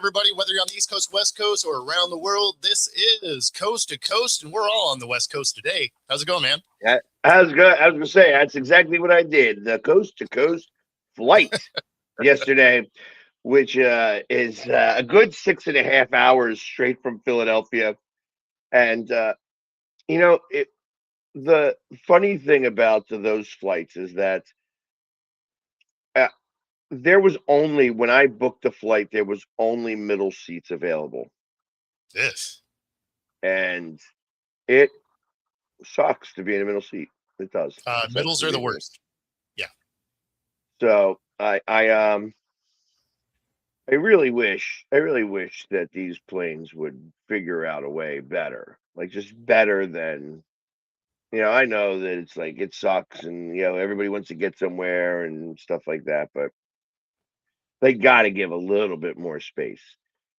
everybody, whether you're on the East Coast, West Coast, or around the world. This is Coast to Coast, and we're all on the West Coast today. How's it going, man? How's good? I was going to say, that's exactly what I did. The Coast to Coast flight yesterday, which is a good 6.5 hours straight from Philadelphia. And, the funny thing about those flights is that there was only, when I booked the flight, there was only middle seats available. This. And it sucks to be in a middle seat. It does. Middles are the worst. Yeah. So I really wish that these planes would figure out a way better, like just better than, I know that it's like, it sucks and, everybody wants to get somewhere and stuff like that, but they got to give a little bit more space.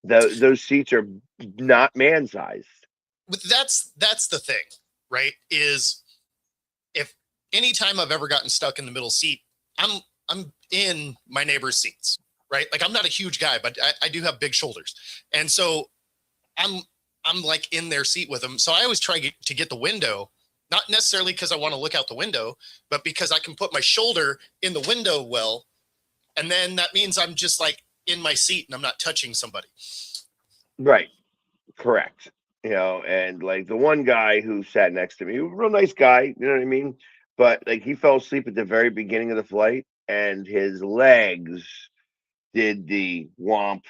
Those seats are not man-sized. But that's the thing, right? Is if anytime I've ever gotten stuck in the middle seat, I'm in my neighbor's seats, right? Like I'm not a huge guy, but I do have big shoulders, and so I'm like in their seat with them. So I always try to get the window, not necessarily because I want to look out the window, but because I can put my shoulder in the window well, and then that means I'm just like in my seat and I'm not touching somebody. Right. Correct. And like the one guy who sat next to me, a real nice guy, you know what I mean? But like he fell asleep at the very beginning of the flight and his legs did the womp,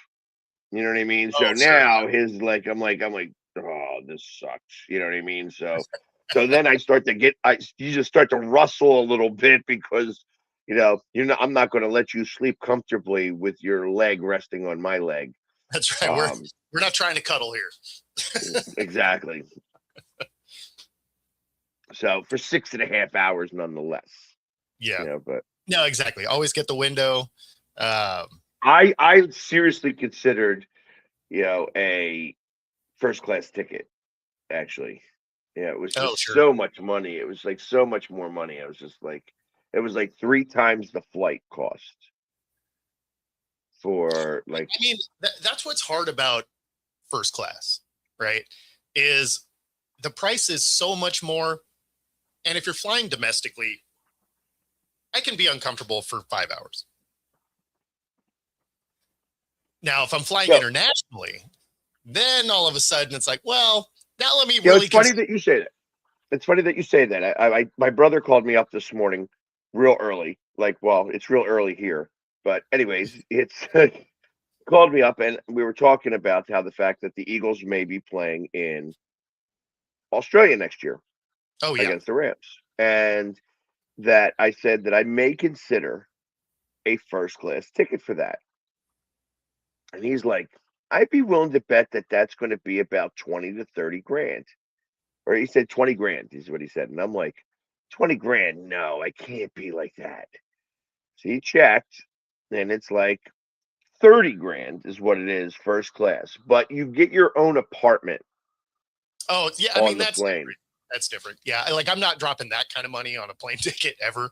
you know what I mean? So now his like, I'm like, oh, this sucks. You know what I mean? So then I start to you just start to rustle a little bit because, I'm not going to let you sleep comfortably with your leg resting on my leg. That's right. We're not trying to cuddle here. Exactly. So for 6.5 hours, nonetheless. Yeah. But no, exactly. Always get the window. I seriously considered, a first class ticket. Actually, it was just so much money. It was like so much more money. I was just like, it was like 3 times the flight cost. For like, I mean, that's what's hard about first class, right? Is the price is so much more. And if you're flying domestically, I can be uncomfortable for 5 hours. Now, if I'm flying internationally, then all of a sudden it's like, well, now let me really. It's funny that you say that. It's funny that you say that. My brother called me up this morning real early. Like, well, it's real early here. But anyways, it's called me up and we were talking about how the fact that the Eagles may be playing in Australia next year. Oh, yeah. Against the Rams. And that I said that I may consider a first class ticket for that. And he's like, I'd be willing to bet that that's going to be about 20 to 30 grand. Or he said 20 grand is what he said. And I'm like, 20 grand? No, I can't be like that. So he checked and it's like 30 grand is what it is, first class. But you get your own apartment. Oh, yeah. I mean, that's plane. That's different. Yeah. Like I'm not dropping that kind of money on a plane ticket ever.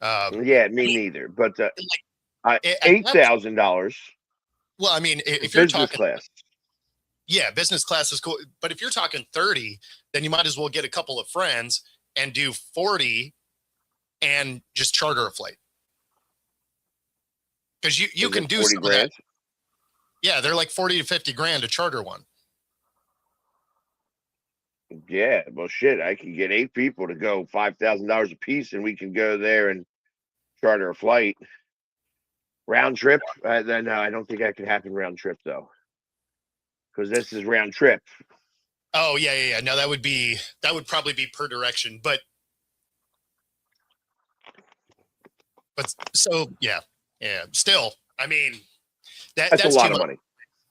Yeah, me neither. But $8,000. Well, I mean, if you're talking class. Yeah, business class is cool. But if you're talking 30, then you might as well get a couple of friends and do 40 and just charter a flight. Because you can do some of that. Yeah, they're like 40 to 50 grand to charter one. Yeah, well, shit, I can get 8 people to go $5,000 a piece, and we can go there and charter a flight. Round trip? No, I don't think that could happen round trip, though. Because this is round trip. Oh, yeah. No, that would probably be per direction. But so, yeah. Still, I mean, that's a lot of money.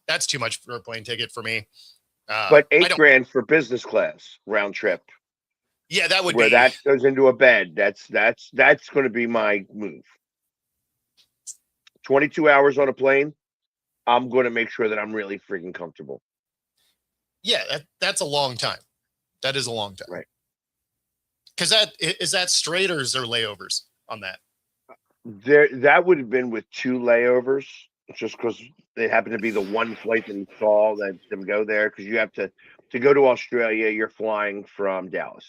That's too much for a plane ticket for me. But 8 grand for business class round trip. Yeah, that would where be. That goes into a bed. That's going to be my move. 22 hours on a plane. I'm going to make sure that I'm really freaking comfortable. Yeah, that's a long time. That is a long time. Right. Because is that straight or is there layovers on that? That would have been with 2 layovers, just because it happened to be the one flight that he saw that them go there because you have to go to Australia. You're flying from Dallas,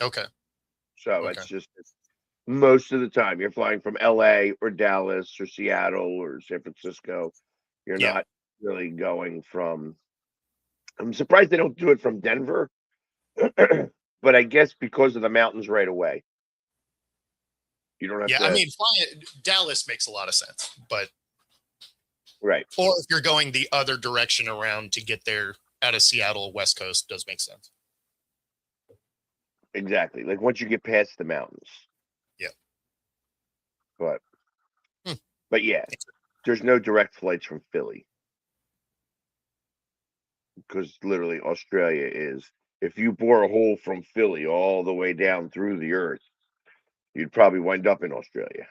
Okay. so Okay. it's just most of the time you're flying from LA or Dallas or Seattle or San Francisco. You're Yeah. not really going from. I'm surprised they don't do it from Denver, but I guess because of the mountains right away, you don't have Yeah. I to. mean, flying Dallas makes a lot of sense, but Right, or if you're going the other direction around to get there out of Seattle, West Coast does make sense. exactly. Like once you get past the mountains, Yeah. but Hmm. but yeah, there's no direct flights from Philly because literally Australia is. If you bore a hole from Philly all the way down through the earth, you'd probably wind up in Australia.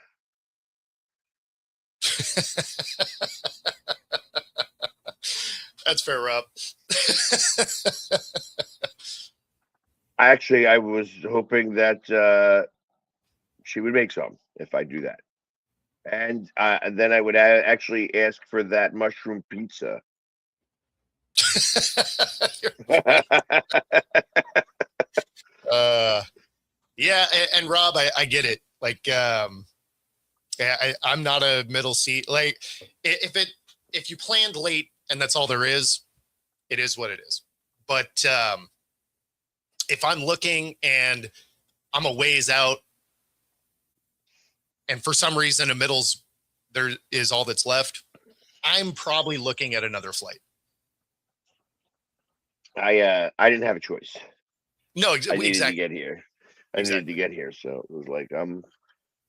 That's fair, Rob. I was hoping that she would make some if I do that. And then I would actually ask for that mushroom pizza. uh, yeah, and Rob, I get it. Like, yeah, I'm not a middle seat. Like, if you planned late and that's all there is, it is what it is. But if I'm looking and I'm a ways out, and for some reason a middle's there is all that's left, I'm probably looking at another flight. I didn't have a choice. No, I needed to exactly, get here. I needed to exactly. get here. So it was like I'm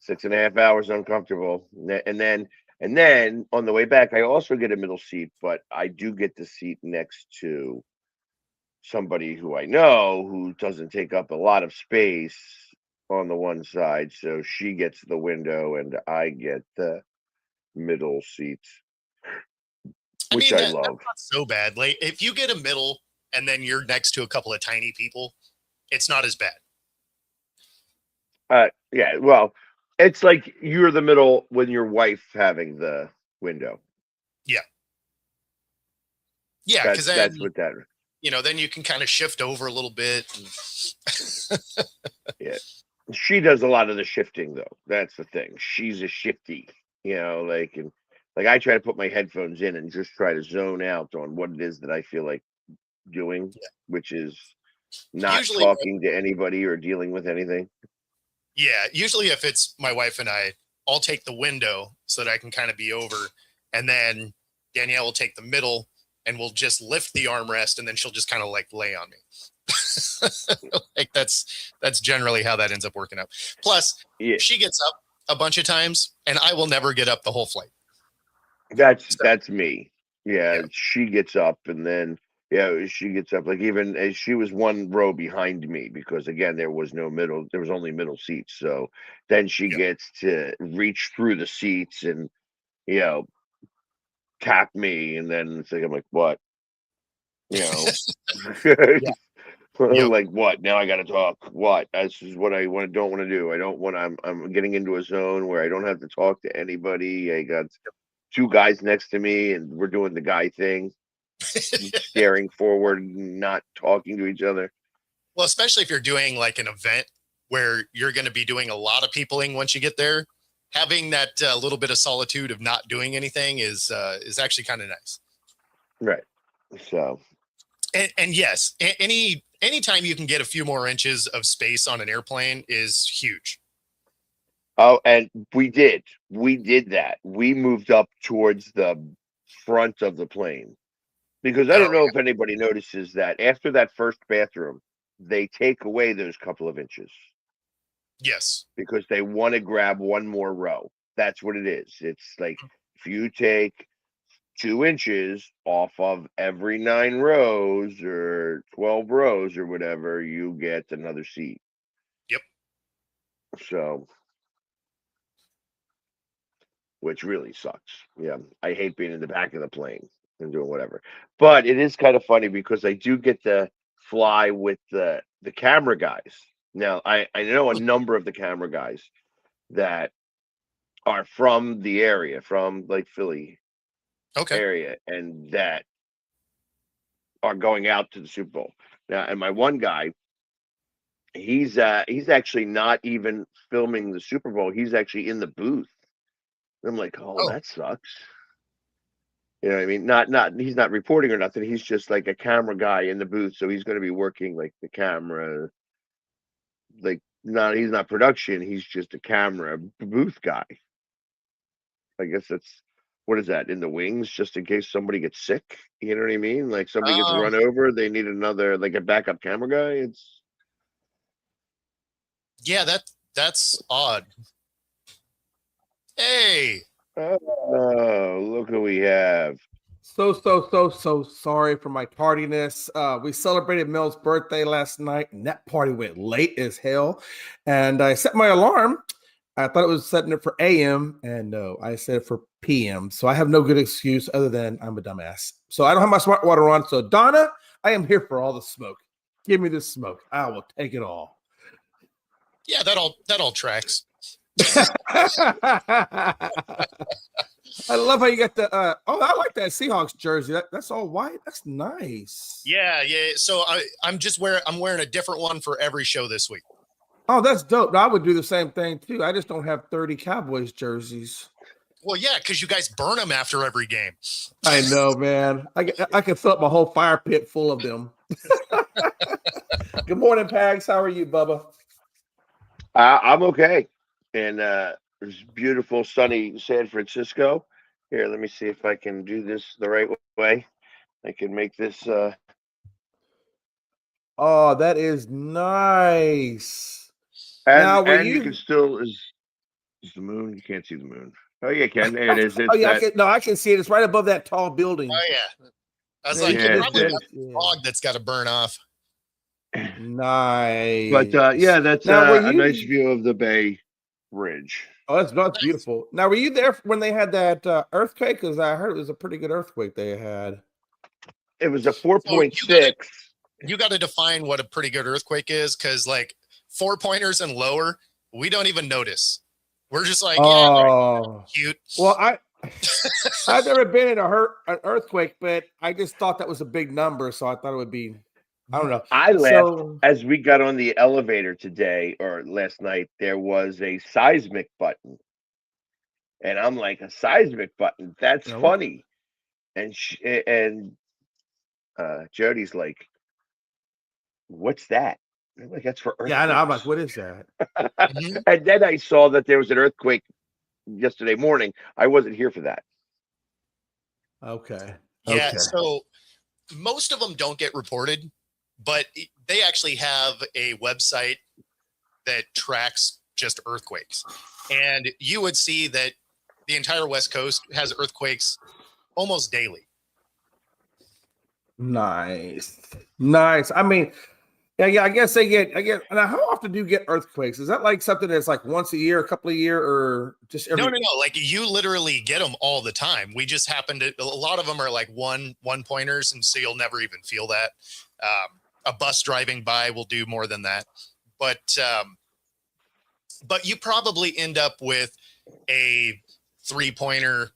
6.5 hours uncomfortable. And then on the way back, I also get a middle seat, but I do get the seat next to somebody who I know who doesn't take up a lot of space on the one side. So she gets the window and I get the middle seats, I which mean I that's love. not so bad. Like if you get a middle and then you're next to a couple of tiny people, it's not as bad. Yeah, well, it's like you're the middle when your wife having the window. Yeah, yeah, because That's then what that. then you can kind of shift over a little bit. Yeah, she does a lot of the shifting though. That's the thing. She's a shifty, like I try to put my headphones in and just try to zone out on what it is that I feel like doing, Yeah. which is not Usually, talking to anybody or dealing with anything. yeah, usually if it's my wife and I'll take the window so that I can kind of be over, and then Danielle will take the middle, and we'll just lift the armrest, and then she'll just kind of like lay on me. Like that's generally how that ends up working out. Plus, Yeah, she gets up a bunch of times, and I will never get up the whole flight. So that's me. Yeah, yeah, she gets up and then yeah, she gets up like even as she was one row behind me because again there was only middle seats. So then she yeah. gets to reach through the seats and you know tap me and then it's like I'm like what you know Yeah. Yep. like what now I got to talk what this is what I don't want to do. I don't want I'm getting into a zone where I don't have to talk to anybody. I got two guys next to me and we're doing the guy thing, staring forward, not talking to each other. Well, especially if you're doing like an event where you're going to be doing a lot of peopling once you get there, having that little bit of solitude of not doing anything is actually kind of nice. Right. So, And yes, anytime you can get a few more inches of space on an airplane is huge. oh, and we did that. We moved up towards the front of the plane because I Oh don't know if anybody notices that after that first bathroom, they take away those couple of inches yes, because they want to grab one more row. That's what it is. It's like if you take 2 inches off of every 9 rows or 12 rows or whatever, you get another seat. yep. So, which really sucks. Yeah, I hate being in the back of the plane and doing whatever. But it is kind of funny because I do get to fly with the camera guys. Now, I know a number of the camera guys that are from the area, from like Philly. Okay. area, and that are going out to the Super Bowl now. And my one guy, he's actually not even filming the Super Bowl. He's actually in the booth. I'm like, oh, Oh, that sucks. You know what I mean? Not he's not reporting or nothing. He's just like a camera guy in the booth. So he's going to be working like the camera, like not he's not production. He's just a camera booth guy. I guess that's what is that in the wings, just in case somebody gets sick. You know what I mean? Like somebody gets um, run over, they need another like a backup camera guy. It's yeah, that's odd. Hey, oh look who we have. So sorry for my tardiness. We celebrated Mel's birthday last night, and that party went late as hell. And I set my alarm. I thought it was setting it for AM, and no, I set it for PM. So I have no good excuse other than I'm a dumbass. So I don't have my smart water on. So Donna, I am here for all the smoke. Give me the smoke. I will take it all. yeah, that all tracks. I love how you got the I like that Seahawks jersey. That's all white. That's nice. Yeah. So I'm wearing a different one for every show this week. Oh, that's dope. I would do the same thing too. I just don't have 30 Cowboys jerseys. Well, yeah, because you guys burn them after every game. I know, man. I can fill up my whole fire pit full of them. Good morning, Pags. How are you, Bubba? I'm okay. And it's beautiful, sunny San Francisco. Here, let me see if I can do this the right way. I can make this. Oh, that is nice. And, Now, were and you you- can still is the moon. You can't see the moon. Oh yeah, Ken. There it is. It's Oh yeah, that, I can see it. It's right above that tall building. Oh yeah. I was Yeah, like, yeah, you it's probably it. got a dog that's got to burn off. Nice. but yeah, that's Now, were a you- nice view of the Bay Bridge. Oh, that's beautiful. Now, were you there when they had that earthquake? Because I heard it was a pretty good earthquake they had. It was a 4.6. You got to define what a pretty good earthquake is, because like 4-pointers and lower, we don't even notice. We're just like, yeah, Oh, cute. well, I've never been in an earthquake, but I just thought that was a big number, so I thought it would be. I don't know. I laughed So, as we got on the elevator today or last night. There was a seismic button, and I'm like, a seismic button? That's No. funny. And Jody's like, "What's that?" I'm like, "That's for earthquakes." yeah, I know. I'm like, what is that? Mhm. And then I saw that there was an earthquake yesterday morning. I wasn't here for that. Okay. Yeah. Okay. So most of them don't get reported, but they actually have a website that tracks just earthquakes. And you would see that the entire West Coast has earthquakes almost daily. Nice. I mean, yeah. I guess I get. Now, how often do you get earthquakes? Is that like something that's like once a year, a couple of year, or just every? No. Like you literally get them all the time. We just happen to, a lot of them are like one pointers. And so you'll never even feel that. A bus driving by will do more than that. But you probably end up with a 3-pointer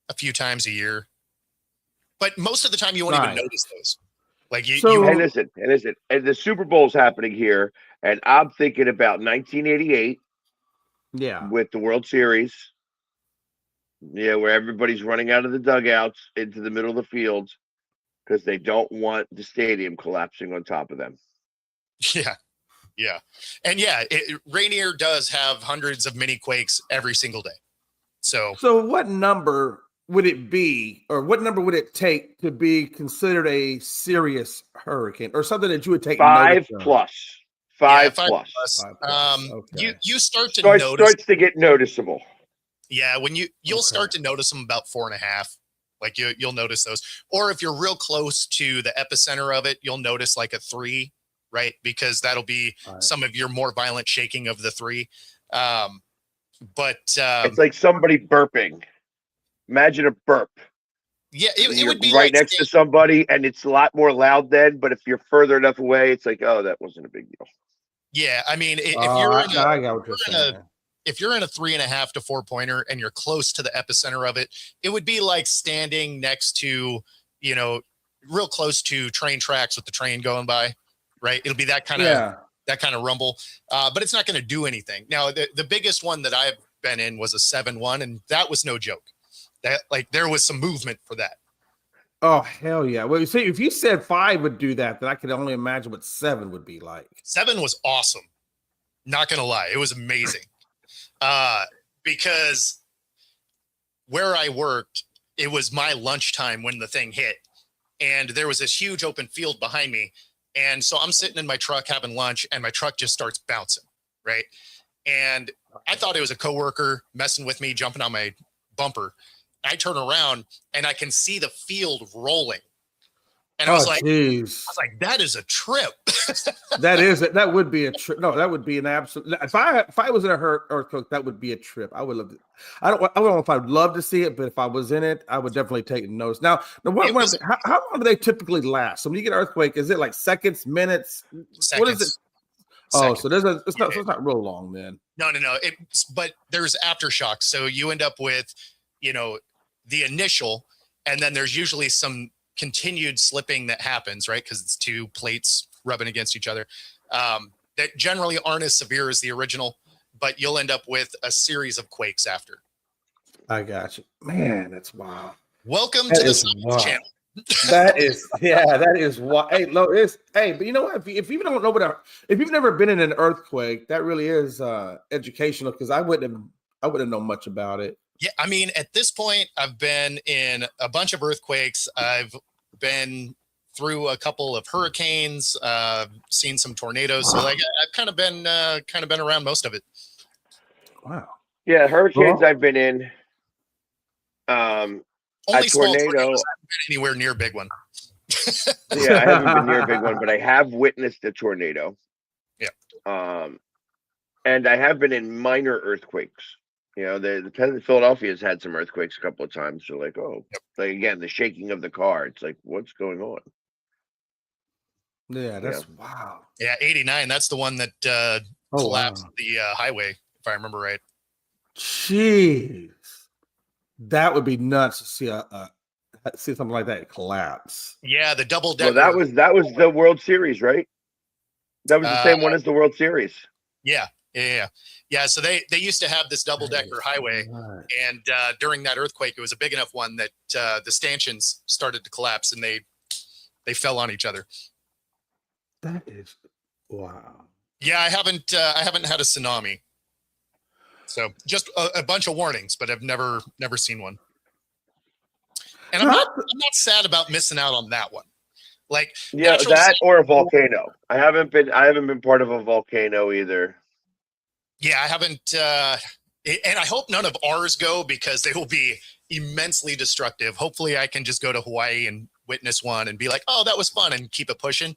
a few times a year. But most of the time you won't even Nice. notice those. Like you, So- you And listen, and the Super Bowl's happening here, and I'm thinking about 1988 Yeah. with the World Series. Yeah, where everybody's running out of the dugouts into the middle of the field because they don't want the stadium collapsing on top of them. yeah. And yeah, Rainier does have hundreds of mini quakes every single day. So what number would it be, or what number would it take to be considered a serious hurricane, or something that you would take 5 notice of? plus. yeah, 5 plus. 5 plus, okay. you start to notice. Starts to get noticeable. Yeah, when you'll Okay. start to notice them about 4.5. Like you'll notice those. Or if you're real close to the epicenter of it, you'll notice like a 3, right? Because that'll be All right. some of your more violent shaking of the 3. It's like somebody burping. Imagine a burp. Yeah, it You're would be right like next to somebody, and it's a lot more loud then. But if you're further enough away, it's like, oh, that wasn't a big deal. Yeah, I mean, if Oh, you're in I got what you're in a- saying. if you're in a 3.5 to 4-pointer and you're close to the epicenter of it, it would be like standing next to, you know, real close to train tracks with the train going by, right? It'll be that kind of rumble, but it's not going to do anything. Now, the biggest one that I've been in was a 7-1, and that was no joke. That, like, there was some movement for that. Oh, hell yeah. Well, you see, if you said 5 would do that, then I could only imagine what 7 would be like. 7 was awesome. Not going to lie. It was amazing. Because where I worked, it was my lunchtime when the thing hit, and there was this huge open field behind me. And so I'm sitting in my truck having lunch, and my truck just starts bouncing, right? And I thought it was a coworker messing with me, jumping on my bumper. I turn around and I can see the field rolling. And I was like, that is a trip. That would be a trip. No, that would be an absolute. If I was in a earthquake, that would be a trip. I would love to. I don't know if I'd love to see it, but if I was in it, I would definitely take notes. Now, how long do they typically last? So when you get an earthquake, is it like seconds, minutes? Seconds. What is it? Oh, so it's Yeah. not real long then. No. But there's aftershocks. So you end up with, you know, the initial, and then there's usually some continued slipping that happens, right? Because it's two plates rubbing against each other, that generally aren't as severe as the original, but you'll end up with a series of quakes after. I got you, man. That's wild. Welcome to the Science Channel. That is why. Hey, but you know what? If you don't know if you've never been in an earthquake, that really is educational, because I wouldn't know much about it. Yeah, I mean, at this point, I've been in a bunch of earthquakes. I've been through a couple of hurricanes, seen some tornadoes. So, like, I've kind of been around most of it. Wow. Yeah, hurricanes I've been in. Only a small tornado. tornadoes. I haven't been anywhere near a big one. Yeah, I haven't been near a big one, but I have witnessed a tornado. Yeah. And I have been in minor earthquakes. You know, the Philadelphia's had some earthquakes a couple of times. So like, like again, the shaking of the car. It's like, what's going on? Yeah, that's wow. Yeah, 89. That's the one that collapsed the highway, if I remember right. Jeez, that would be nuts to see something like that collapse. Yeah, the double decker. Well, that was the World Series, right? That was the same one as the World Series. Yeah. So they used to have this double decker highway, and during that earthquake, it was a big enough one that the stanchions started to collapse, and they fell on each other. That is wow. Yeah, I haven't had a tsunami, so just a bunch of warnings, but I've never seen one. And I'm not sad about missing out on that one. Like, yeah, that or a volcano. I haven't been part of a volcano either. Yeah, I haven't, and I hope none of ours go, because they will be immensely destructive. Hopefully I can just go to Hawaii and witness one and be like, oh, that was fun, and keep it pushing.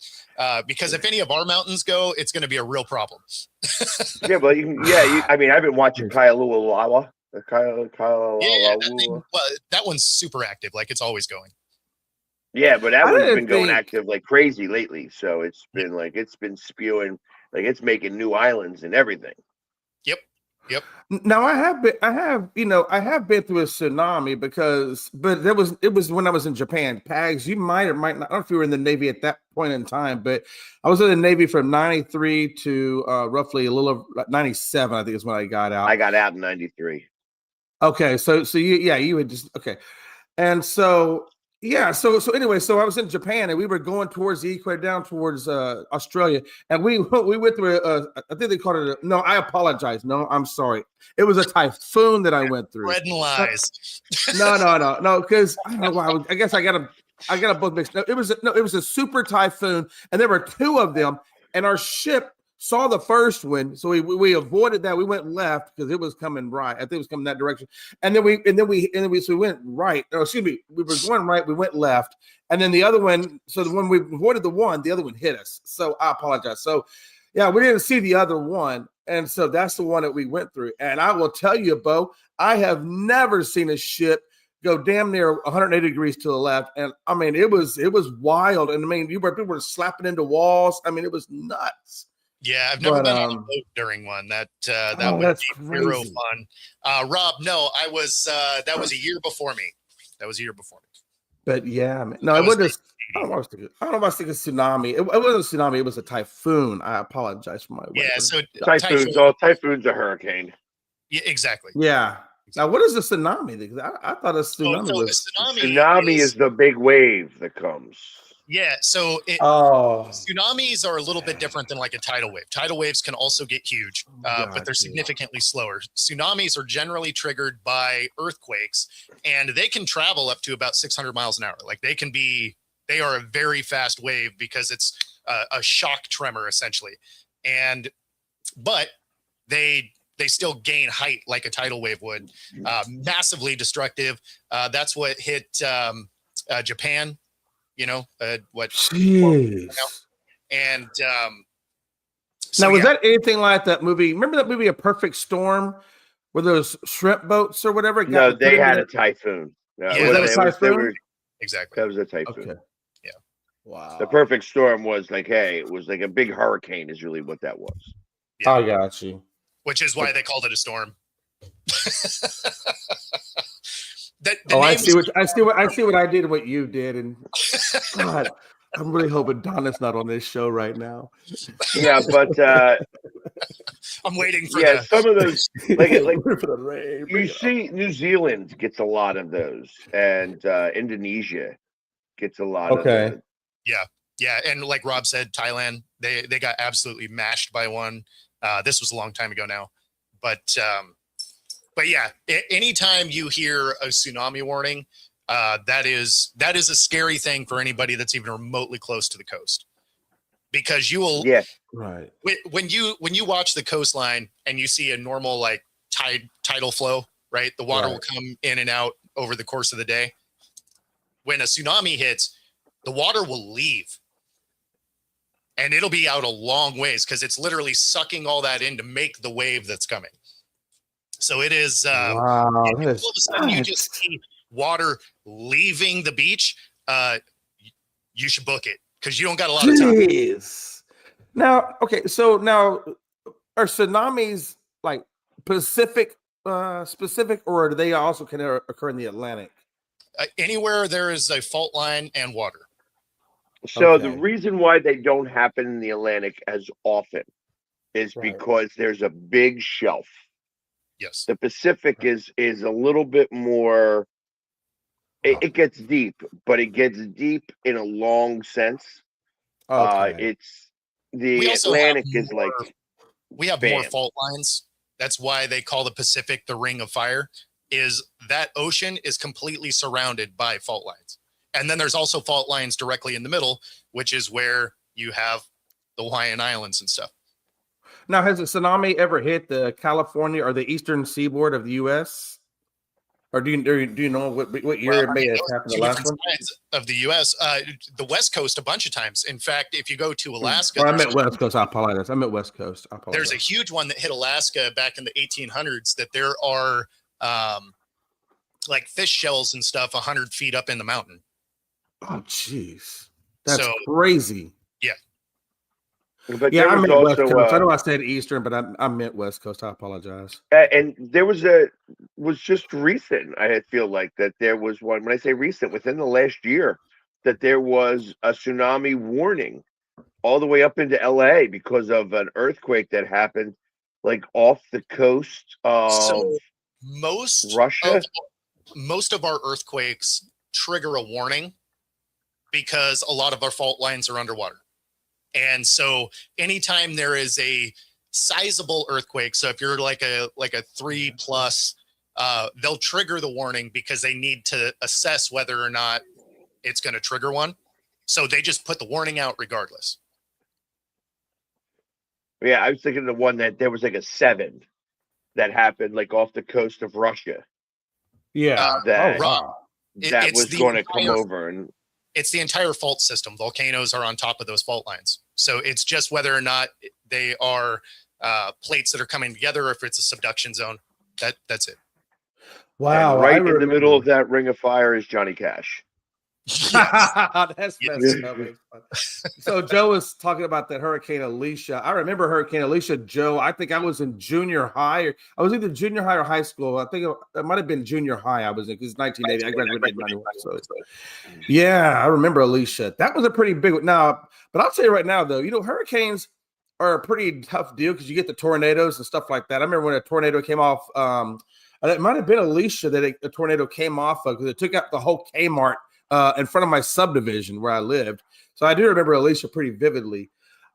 Because if any of our mountains go, it's going to be a real problem. Yeah, but I mean, I've been watching Kailua. That one's super active. Like, it's always going. Yeah, but that one's been going active like crazy lately. So it's been spewing, like it's making new islands and everything. Yep. Now I have been through a tsunami but it was when I was in Japan. Pags, you might or might not. I don't know if you were in the Navy at that point in time, but I was in the Navy from 93 to roughly a little over 97. I think is when I got out. I got out in 93. Okay, so you would just okay, and so. Yeah, so anyway, so I was in Japan, and we were going towards the equator, down towards Australia, and we went through I think they called it no, I apologize. No, I'm sorry. It was a typhoon that I went through. Red and lies. No, because I don't know why. I guess I got them both mixed. It was a super typhoon, and there were two of them, and our ship saw the first one, so we avoided that. We went left because it was coming right. I think it was coming that direction, and then we went right. No, excuse me, we were going right. We went left, and then the other one. So when we avoided the other one hit us. So I apologize. So yeah, we didn't see the other one, and so that's the one that we went through. And I will tell you, Bo, I have never seen a ship go damn near 180 degrees to the left, and I mean it was wild. And I mean people were slapping into walls. I mean it was nuts. Yeah, I've never But been on a boat during one. That oh, would that's be zero crazy. fun. Rob, no, I was that was a year before me. That was a year before me. But yeah, man. No, That it was was just. I 1980. don't know. I don't know if I was thinking tsunami. It wasn't a tsunami. It was a typhoon. I apologize for my Yeah, language. so Typhoons. Oh, typhoon's a hurricane. Yeah, exactly. Yeah. Now, what is a tsunami? Because I thought a So, tsunami so a was. Tsunami is the big wave that comes. yeah. So Oh, tsunamis are a little bit different than like a tidal wave. Tidal waves can also get huge, but they're Gotcha. significantly slower. Tsunamis are generally triggered by earthquakes, and they can travel up to about 600 miles an hour. Like they are a very fast wave because it's a shock tremor essentially, but they still gain height like a tidal wave would. Massively destructive. That's what hit Japan. What? Jeez. And Now, was that anything like that movie? Remember that movie, A Perfect Storm, where those shrimp boats or whatever? No, put they into had the- a typhoon. Yeah, Was that a typhoon? exactly. That was a typhoon. Okay. Yeah. Wow. The perfect storm was like, hey, it was like a big hurricane is really what that was. Yeah. I got you. Which is why they called it a storm. I see what I did, what you did, and God, I'm really hoping Donna's not on this show right now. Yeah, but I'm waiting for some of those like For the rain. you see New Zealand gets a lot of those, and Indonesia gets a lot of those. Yeah, and like Rob said, Thailand, they got absolutely mashed by one. This was a long time ago now, but yeah, anytime you hear a tsunami warning, that is a scary thing for anybody that's even remotely close to the coast, because you will right when you watch the coastline and you see a normal like tidal flow, right? The water will come in and out over the course of the day. When a tsunami hits, the water will leave. And it'll be out a long ways because it's literally sucking all that in to make the wave that's coming. So it is. Wow. All of a sudden, you just see water leaving the beach. You should book it because you don't got a lot of time. Jeez. Now, okay, so now are tsunamis like Pacific specific, or do they also can occur in the Atlantic? Anywhere there is a fault line and water. So the reason why they don't happen in the Atlantic as often is because there's a big shelf. Yes. The Pacific is a little bit more. It gets deep, but it gets deep in a long sense. It's the Atlantic is like we have more fault lines. That's why they call the Pacific the Ring of Fire. Is that ocean is completely surrounded by fault lines. And then there's also fault lines directly in the middle, which is where you have the Hawaiian Islands and stuff. Now, has a tsunami ever hit the California or the eastern seaboard of the U.S.? Or do you know what year it may have happened? The last one of the U.S., the West Coast, a bunch of times. In fact, if you go to Alaska, I meant West Coast. I apologize. I meant West Coast. I apologize. There's a huge one that hit Alaska back in the 1800s. That there are like fish shells and stuff 100 feet up in the mountain. Oh, jeez, that's crazy. Yeah, but I meant also, West Coast. I know I said Eastern, but I meant West Coast. I apologize. And there was just recent. I feel like that there was one. When I say recent, within the last year, that there was a tsunami warning all the way up into LA because of an earthquake that happened, like off the coast of Russia. Most of our earthquakes trigger a warning, because a lot of our fault lines are underwater. And so anytime there is a sizable earthquake, so if you're like a 3+, they'll trigger the warning because they need to assess whether or not it's going to trigger one. So they just put the warning out regardless. Yeah, I was thinking the one that there was like a 7 that happened like off the coast of Russia. Yeah, that it's was going to come over and. It's the entire fault system. Volcanoes are on top of those fault lines. So it's just whether or not they are plates that are coming together, or if it's a subduction zone. That's it. Wow. And right in the middle of that ring of fire is Johnny Cash. Yes. That's Yes. messed up. So Joe was talking about that Hurricane Alicia. I remember Hurricane Alicia, Joe. I think I was in junior high. I was either junior high or high school. I think it might have been junior high. I was in, because it's 1980. I graduated in 91. So yeah, I remember Alicia. That was a pretty big one. Now, but I'll tell you right now, though, hurricanes are a pretty tough deal because you get the tornadoes and stuff like that. I remember when a tornado came off. It might have been Alicia that a tornado came off of, because it took out the whole Kmart in front of my subdivision where I lived. So I do remember Alicia pretty vividly.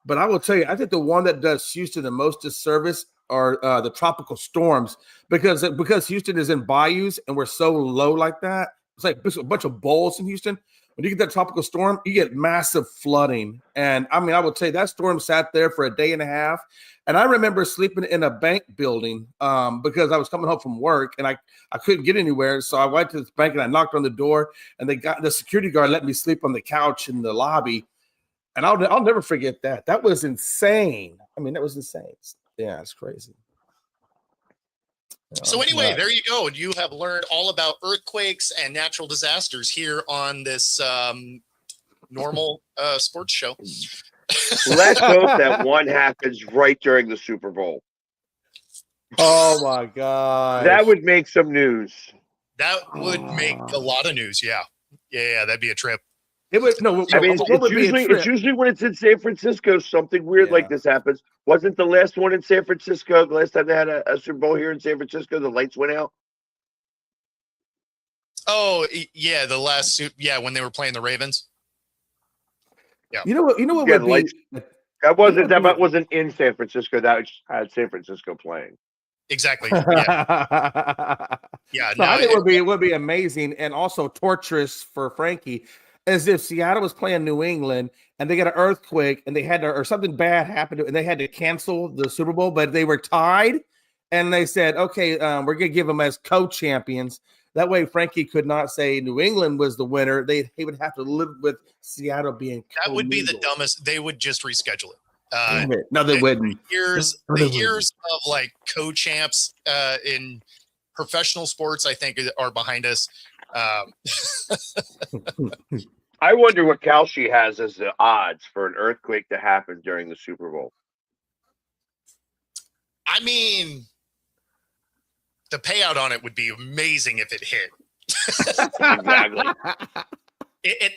But I will tell you, I think the one that does Houston the most disservice are the tropical storms, because Houston is in bayous and we're so low like that. It's like a bunch of bowls in Houston. When you get that tropical storm, you get massive flooding. And I mean, I would say that storm sat there for a day and a half. And I remember sleeping in a bank building because I was coming home from work and I couldn't get anywhere. So I went to this bank and I knocked on the door, and the security guard let me sleep on the couch in the lobby. And I'll never forget that. That was insane. I mean, that was insane. Yeah, it's crazy. So anyway, there you go. You have learned all about earthquakes and natural disasters here on this normal sports show. Let's hope that one happens right during the Super Bowl. Oh my God. That would make some news. That would make a lot of news. Yeah. Yeah, that'd be a trip. It would no. I mean, it's usually when it's in San Francisco, something weird like this happens. Wasn't the last one in San Francisco? The last time they had a Super Bowl here in San Francisco, the lights went out. Oh yeah, the last suit. Yeah, when they were playing the Ravens. Yeah. You know what would be. That wasn't in San Francisco. That had San Francisco playing. Exactly. Yeah. Yeah. No, I think it would be amazing and also torturous for Frankie, as if Seattle was playing New England and they got an earthquake and they had to, or something bad happened and they had to cancel the Super Bowl, but they were tied and they said, okay, we're going to give them as co-champions. That way Frankie could not say New England was the winner. He would have to live with Seattle being That would be the dumbest. They would just reschedule it. No, they wouldn't. The years of like co-champs in professional sports, I think, are behind us. I wonder what Kalshi has as the odds for an earthquake to happen during the Super Bowl. I mean, the payout on it would be amazing if it hit. Exactly.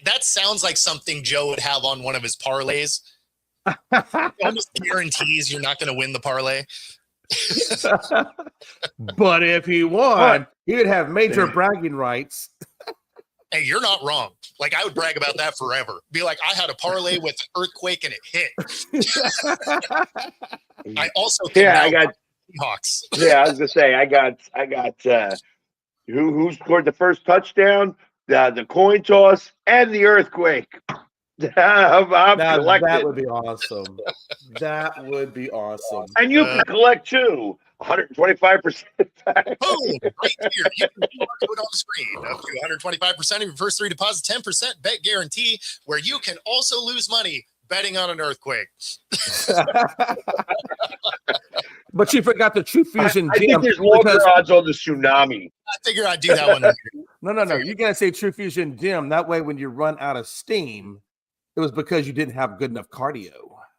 That sounds like something Joe would have on one of his parlays. Almost guarantees you're not going to win the parlay. But if he won, he would have major bragging rights. Hey, you're not wrong. Like, I would brag about that forever. Be like, I had a parlay with earthquake and it hit. I also I got Seahawks. Yeah, I was gonna say I got who scored the first touchdown, the coin toss, and the earthquake. I'm collected. That would be awesome. That would be awesome. And you can collect too. 125% back. Boom! Right here. You can put on the screen. Up to 125% of your first three deposits, 10% bet guarantee, where you can also lose money betting on an earthquake. But you forgot the True Fusion I think there's longer odds on the tsunami. I figure I'd do that one later. No. You gotta say True Fusion Gym. That way, when you run out of steam, it was because you didn't have good enough cardio.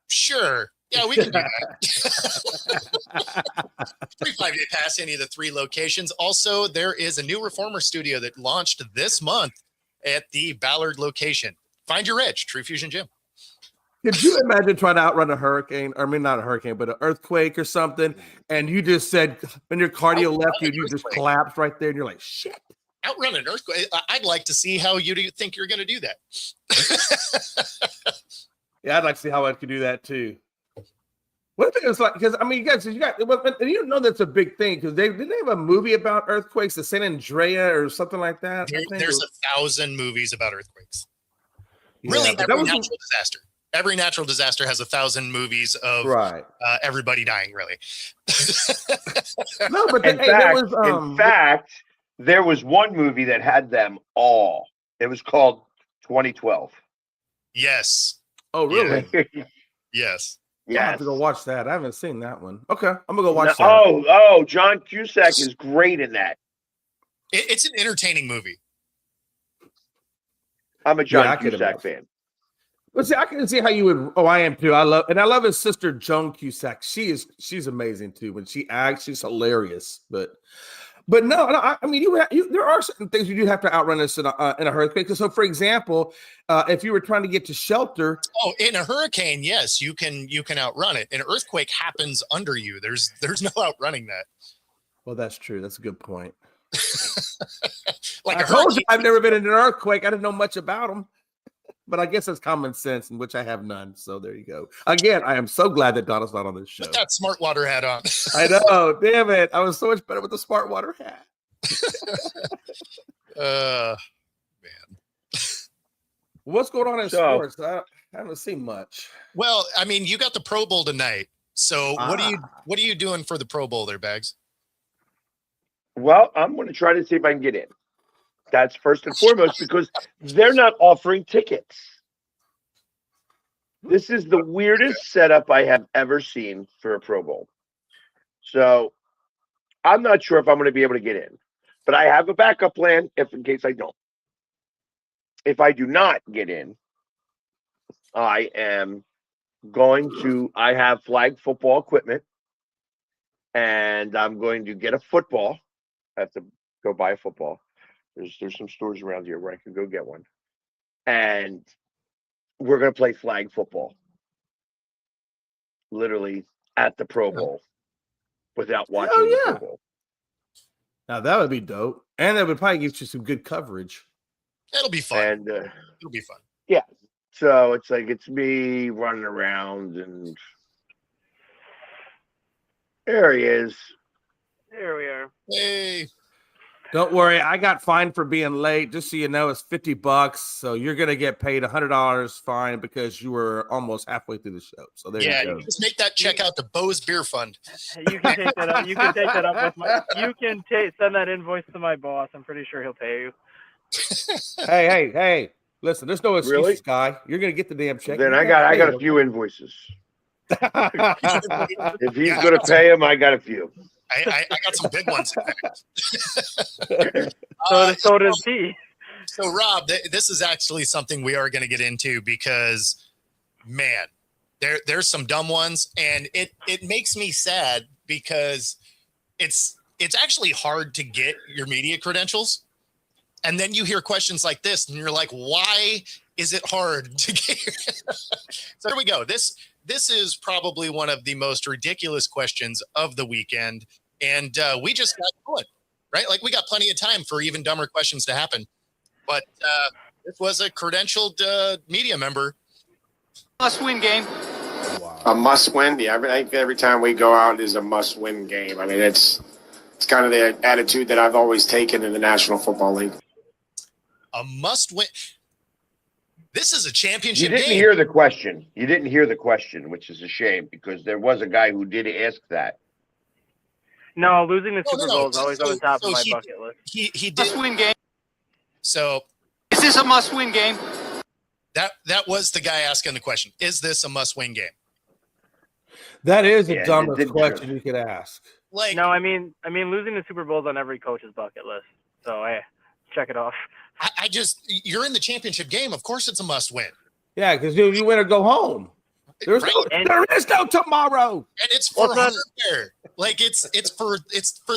Sure. Yeah, we can do that. Free 5-day pass any of the 3 locations. Also, there is a new reformer studio that launched this month at the Ballard location. Find your edge, True Fusion Gym. Could you imagine trying to outrun a hurricane? I mean, not a hurricane, but an earthquake or something. And you just said, when your cardio left you, you just collapsed right there. And you're like, shit. Outrun an earthquake. I'd like to see how you think you're going to do that. Yeah, I'd like to see how I could do that too. What if it was like, because I mean, you know that's a big thing, because didn't they have a movie about earthquakes, the San Andrea or something like that? There's 1,000 movies about earthquakes. Really, every natural disaster has 1,000 movies of everybody dying. Really. No, but in fact, there was one movie that had them all. It was called 2012. Yes. Oh, really? Yes. Yeah, I have to go watch that. I haven't seen that one. Okay, I'm gonna go watch that. Oh, John Cusack is great in that. It's an entertaining movie. I'm a Yeah, John I could Cusack imagine. fan. But see, I can see how you would. Oh, I am too. I love his sister Joan Cusack. She's amazing too. When she acts, she's hilarious. But no, I mean, there are certain things you do have to outrun this in a hurricane. So, for example, if you were trying to get to shelter, Oh, in a hurricane, yes, you can outrun it. An earthquake happens under you. There's no outrunning that. well, that's true. That's a good point. Like I a told you, hurricane. I've never been in an earthquake. I didn't know much about them, but I guess it's common sense, in which I have none. So there you go. Again, I am so glad that Donna's not on this show. Put that smart water hat on. I know. Damn it. I was so much better with the smart water hat. Man. What's going on in So- sports? I haven't seen much. Well, I mean, you got the Pro Bowl tonight. So what are you doing for the Pro Bowl there, Bags? Well, I'm going to try to see if I can get in. That's first and foremost because they're not offering tickets. This is the weirdest setup I have ever seen for a Pro Bowl. So I'm not sure if I'm going to be able to get in, but I have a backup plan if in case I don't. If I do not get in, I have flag football equipment and I'm going to get a football. I have to go buy a football. There's some stores around here where I can go get one. And we're going to play flag football. Literally at the Pro Bowl without watching the Pro Bowl. Now that would be dope. And that would probably get you some good coverage. It'll be fun. And It'll be fun. yeah. So it's me running around and there he is. There we are. Hey. Don't worry, I got fined for being late. Just so you know, it's $50. So you're gonna get paid $100 fine because you were almost halfway through the show. So there Yeah, you go. you just make that check out to Bo's Beer Fund. You can take that up. You can take that up with my. You can send that invoice to my boss. I'm pretty sure he'll pay you. Hey! Listen, there's no excuses, Really? guy. You're gonna get the damn check. Then You I gotta got pay a few invoices. him. If he's going to pay him, I got a few. I got some big ones. In fact. So does he. So Rob, this is actually something we are going to get into because, man, there's some dumb ones, and it makes me sad because it's actually hard to get your media credentials, and then you hear questions like this, and you're like, why is it hard to get? So here we go. This is probably one of the most ridiculous questions of the weekend, and we just got going, right? Like we got plenty of time for even dumber questions to happen. But this was a credentialed media member. Must-win game. A must-win. Yeah, I think every time we go out is a must-win game. I mean, it's kind of the attitude that I've always taken in the National Football League. A must-win. This is a championship You didn't game. hear the question. You didn't hear the question, which is a shame because there was a guy who did ask that. No, losing the No, Super no, Bowl is always on the top so of my he- bucket list. He did. Must-win game. So Is this a must-win game? that was the guy asking the question. Is this a must-win game? That is the Yeah, dumbest it did- question you could ask. Like, No, I mean losing the Super Bowl is on every coach's bucket list. So check it off. I just, you're in the championship game. Of course, it's a must-win. Yeah, because you win or go home. There is no tomorrow. And it's for Well, it's hardware. Like it's for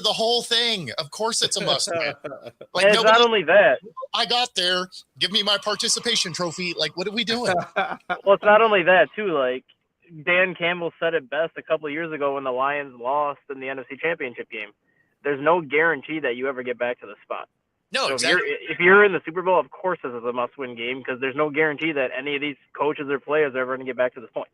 the whole thing. Of course, it's a must-win. Like And it's not only that. I got there. Give me my participation trophy. Like, what are we doing? Well, it's not only that too. Like Dan Campbell said it best a couple of years ago when the Lions lost in the NFC Championship game. There's no guarantee that you ever get back to the spot. No, So exactly. if you're in the Super Bowl, of course this is a must-win game because there's no guarantee that any of these coaches or players are ever going to get back to this point.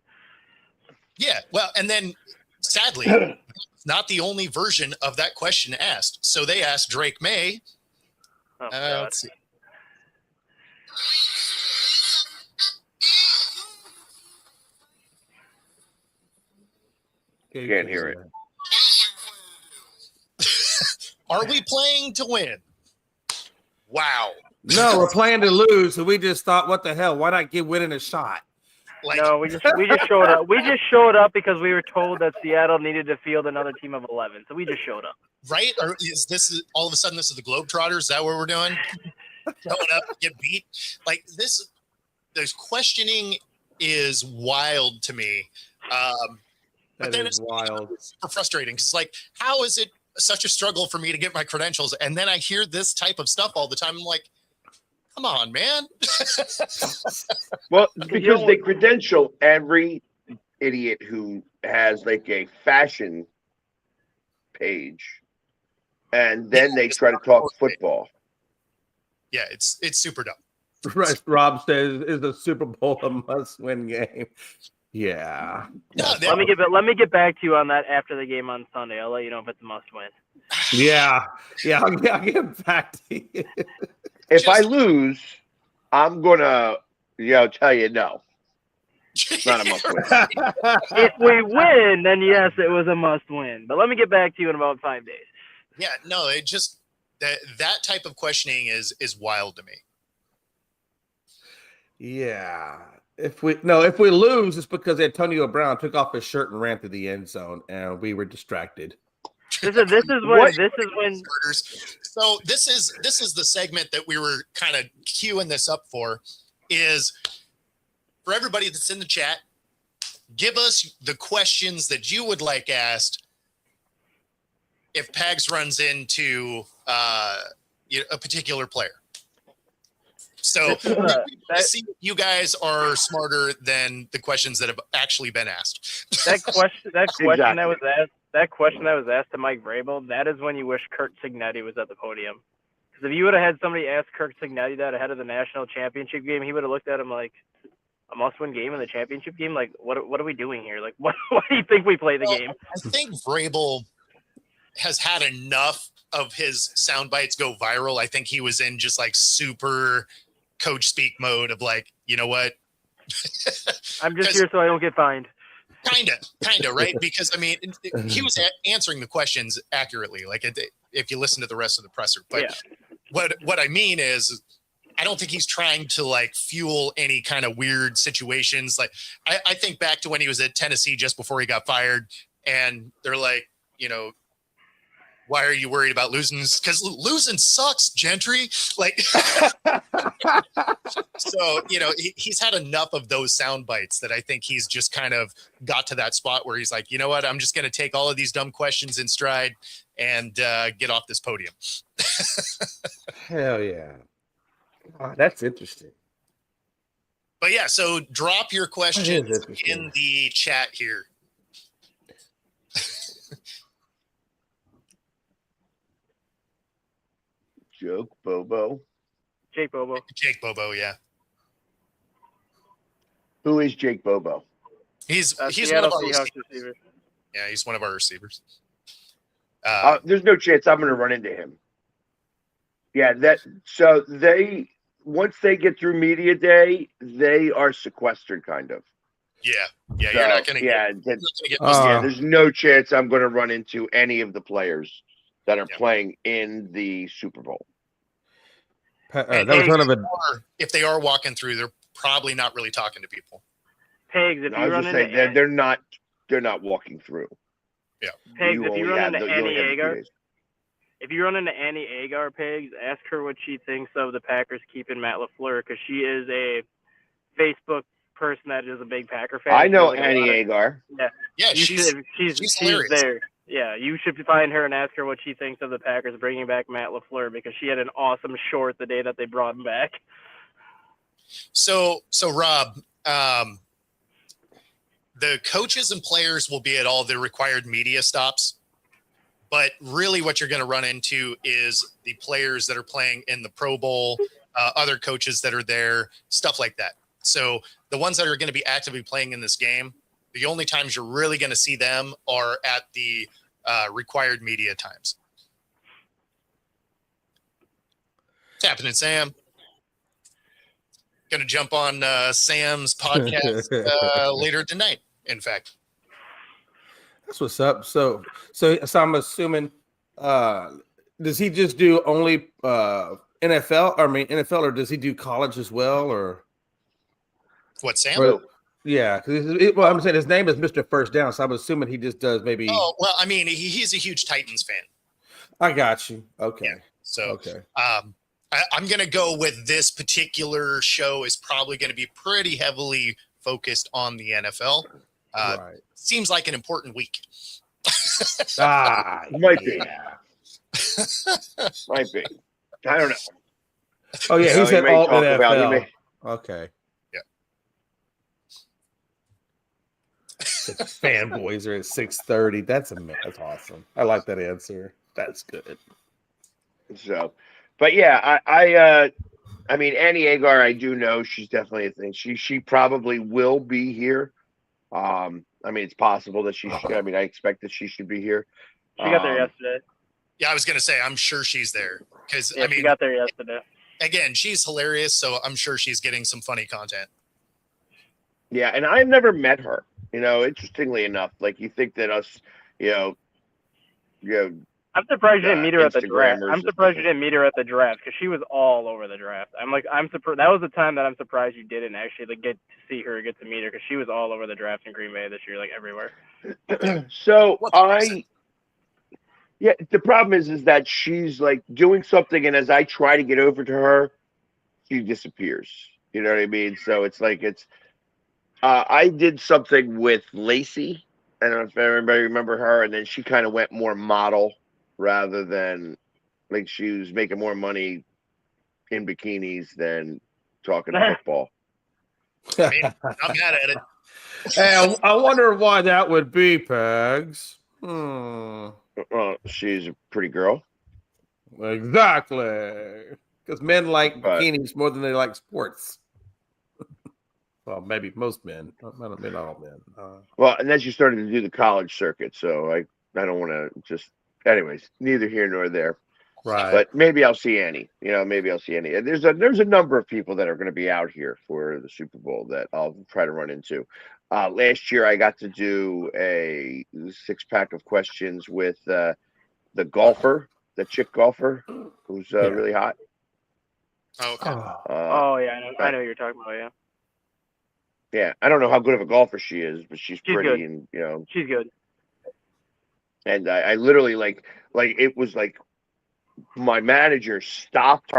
Yeah. Well, and then sadly, it's not the only version of that question asked. So they asked Drake May. Oh, God. Let's see. Can't hear it. Are we playing to win? Wow. No, we're playing to lose, so we just thought, what the hell? Why not give winning a shot? Like, No, we just showed up. We just showed up because we were told that Seattle needed to field another team of 11. So we just showed up. right? Or is this all of a sudden this is the Globetrotters? Is that what we're doing? showing up to get beat. Like this questioning is wild to me. But then is it's wild. super frustrating. It's like, how is it such a struggle for me to get my credentials? And then I hear this type of stuff all the time. I'm like, come on, man. Well, because they credential every idiot who has like a fashion page, and then they try to talk football. Yeah, it's super dumb. Right, Rob says, "Is the Super Bowl a must-win game?" Yeah. No, Let me get back to you on that after the game on Sunday. I'll let you know if it's a must-win. Yeah. I'll get back to you. If I lose, I'm gonna, tell you no. It's not a must-win. If we win, then yes, it was a must-win. But let me get back to you in about 5 days. Yeah, no, it just that type of questioning is wild to me. Yeah. If we lose, it's because Antonio Brown took off his shirt and ran through the end zone, and we were distracted. This is when. So this is the segment that we were kind of queuing this up for. Is for everybody that's in the chat, give us the questions that you would like asked if Pags runs into a particular player. So see if you guys are smarter than the questions that have actually been asked. That question Exactly. that was asked to Mike Vrabel, that is when you wish Kurt Signetti was at the podium. Because if you would have had somebody ask Kurt Signetti that ahead of the national championship game, he would have looked at him like, a must-win game in the championship game? Like, what are we doing here? Like, why do you think we play the game? I think Vrabel has had enough of his sound bites go viral. I think he was in just like super coach speak mode of like, you know what? I'm just here so I don't get fined. Kinda, right? Because I mean, he was answering the questions accurately. Like if you listen to the rest of the presser, but Yeah. what I mean is, I don't think he's trying to like fuel any kind of weird situations. Like I think back to when he was at Tennessee just before he got fired, and they're like, why are you worried about losing? Because losing sucks, Gentry. Like, so he's had enough of those sound bites that I think he's just kind of got to that spot where he's like, you know what, I'm just going to take all of these dumb questions in stride and get off this podium. Hell yeah. Oh, that's interesting. But yeah, so drop your questions in the chat here. Joke Bobo. Jake Bobo. Jake Bobo, yeah. Who is Jake Bobo? He's one Seattle of our Seahawks receivers. receiver. Yeah, he's one of our receivers. There's no chance I'm going to run into him. Yeah, so once they get through media day, they are sequestered, kind of. Yeah, you're not going to get. There's no chance I'm going to run into any of the players that are playing in the Super Bowl. If they are walking through, they're probably not really talking to people. Pigs, if I you was run just into saying they're not walking through. Yeah. Pigs, if you run into Annie Agar, days. if you run into Annie Agar, Pigs, ask her what she thinks of the Packers keeping Matt LaFleur, because she is a Facebook person that is a big Packer fan. I know Annie Agar. Yeah, she's hilarious. there. Yeah, you should find her and ask her what she thinks of the Packers bringing back Matt LaFleur, because she had an awesome short the day that they brought him back. So Rob, the coaches and players will be at all the required media stops, but really what you're going to run into is the players that are playing in the Pro Bowl, other coaches that are there, stuff like that. So the ones that are going to be actively playing in this game, the only times you're really going to see them are at the required media times. What's happening, Sam? Going to jump on Sam's podcast later tonight, in fact. That's what's up. So I'm assuming, does he just do only NFL? Or does he do college as well? Or what, Sam? Or, yeah, well, I'm saying his name is Mr. First Down, so I'm assuming he just does maybe. Oh well, I mean, he's a huge Titans fan. I got you. Okay. Yeah, so okay. I'm going to go with this particular show is probably going to be pretty heavily focused on the NFL. Right. Seems like an important week. Might be. yeah. Might be. I don't know. Oh yeah, You know, he said may all talk about- he NFL. may- Okay. Yeah. Fanboys are at 6:30. That's awesome. I like that answer. That's good. So, but yeah, I mean, Annie Agar, I do know she's definitely a thing. She probably will be here. I mean, it's possible that I mean, I expect that she should be here. She got there yesterday. Yeah, I was going to say, I'm sure she's there because, Yeah, I mean, she got there yesterday. again, she's hilarious. So I'm sure she's getting some funny content. Yeah, and I've never met her. You know, interestingly enough, like you think that us, you know, I'm surprised you didn't meet her at the draft. Instagrammers I'm surprised you didn't meet her at the draft because she was all over the draft. I'm surprised. That was the time that I'm surprised you didn't actually like get to see her, get to meet her because she was all over the draft in Green Bay this year, like everywhere. So What's the reason? yeah, the problem is that she's like doing something, and as I try to get over to her, she disappears. You know what I mean? So it's like I did something with Lacey. I don't know if everybody remember her, and then she kind of went more model rather than like she was making more money in bikinis than talking football. I mean, I'm mad at it. Hey, I wonder why that would be, Pegs. She's a pretty girl. Exactly. Because men like But- bikinis more than they like sports. Well, maybe most men. Not all men. Well, and then she started to do the college circuit, so I don't want to just. Anyways, neither here nor there. Right. But maybe I'll see Annie. You know, maybe I'll see Annie. And there's a number of people that are going to be out here for the Super Bowl that I'll try to run into. Last year, I got to do a 6-pack of questions with the golfer, the chick golfer, who's really hot. Oh, okay. Oh yeah, I know what you're talking about. Yeah, Yeah, I don't know how good of a golfer she is, but she's She's pretty, good. and you know. she's good. And I literally like it was like my manager stopped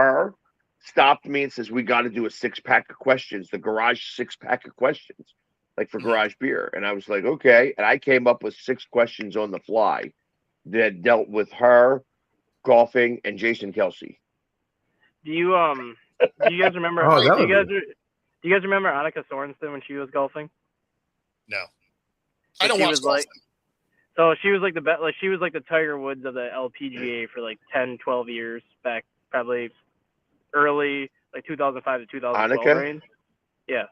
me and says, we got to do a 6-pack of questions, the garage 6-pack of questions, like for garage beer. And I was like, okay. And I came up with 6 questions on the fly that dealt with her, golfing, and Jason Kelsey. Do you guys remember? Oh, that do you would guys do you guys remember Annika Sorensen when she was golfing? No. I don't She watch was golf. like- So she was like she was like the Tiger Woods of the LPGA for like 10, 12 years back, probably early like 2005 to 2012 Annika? range. Yeah.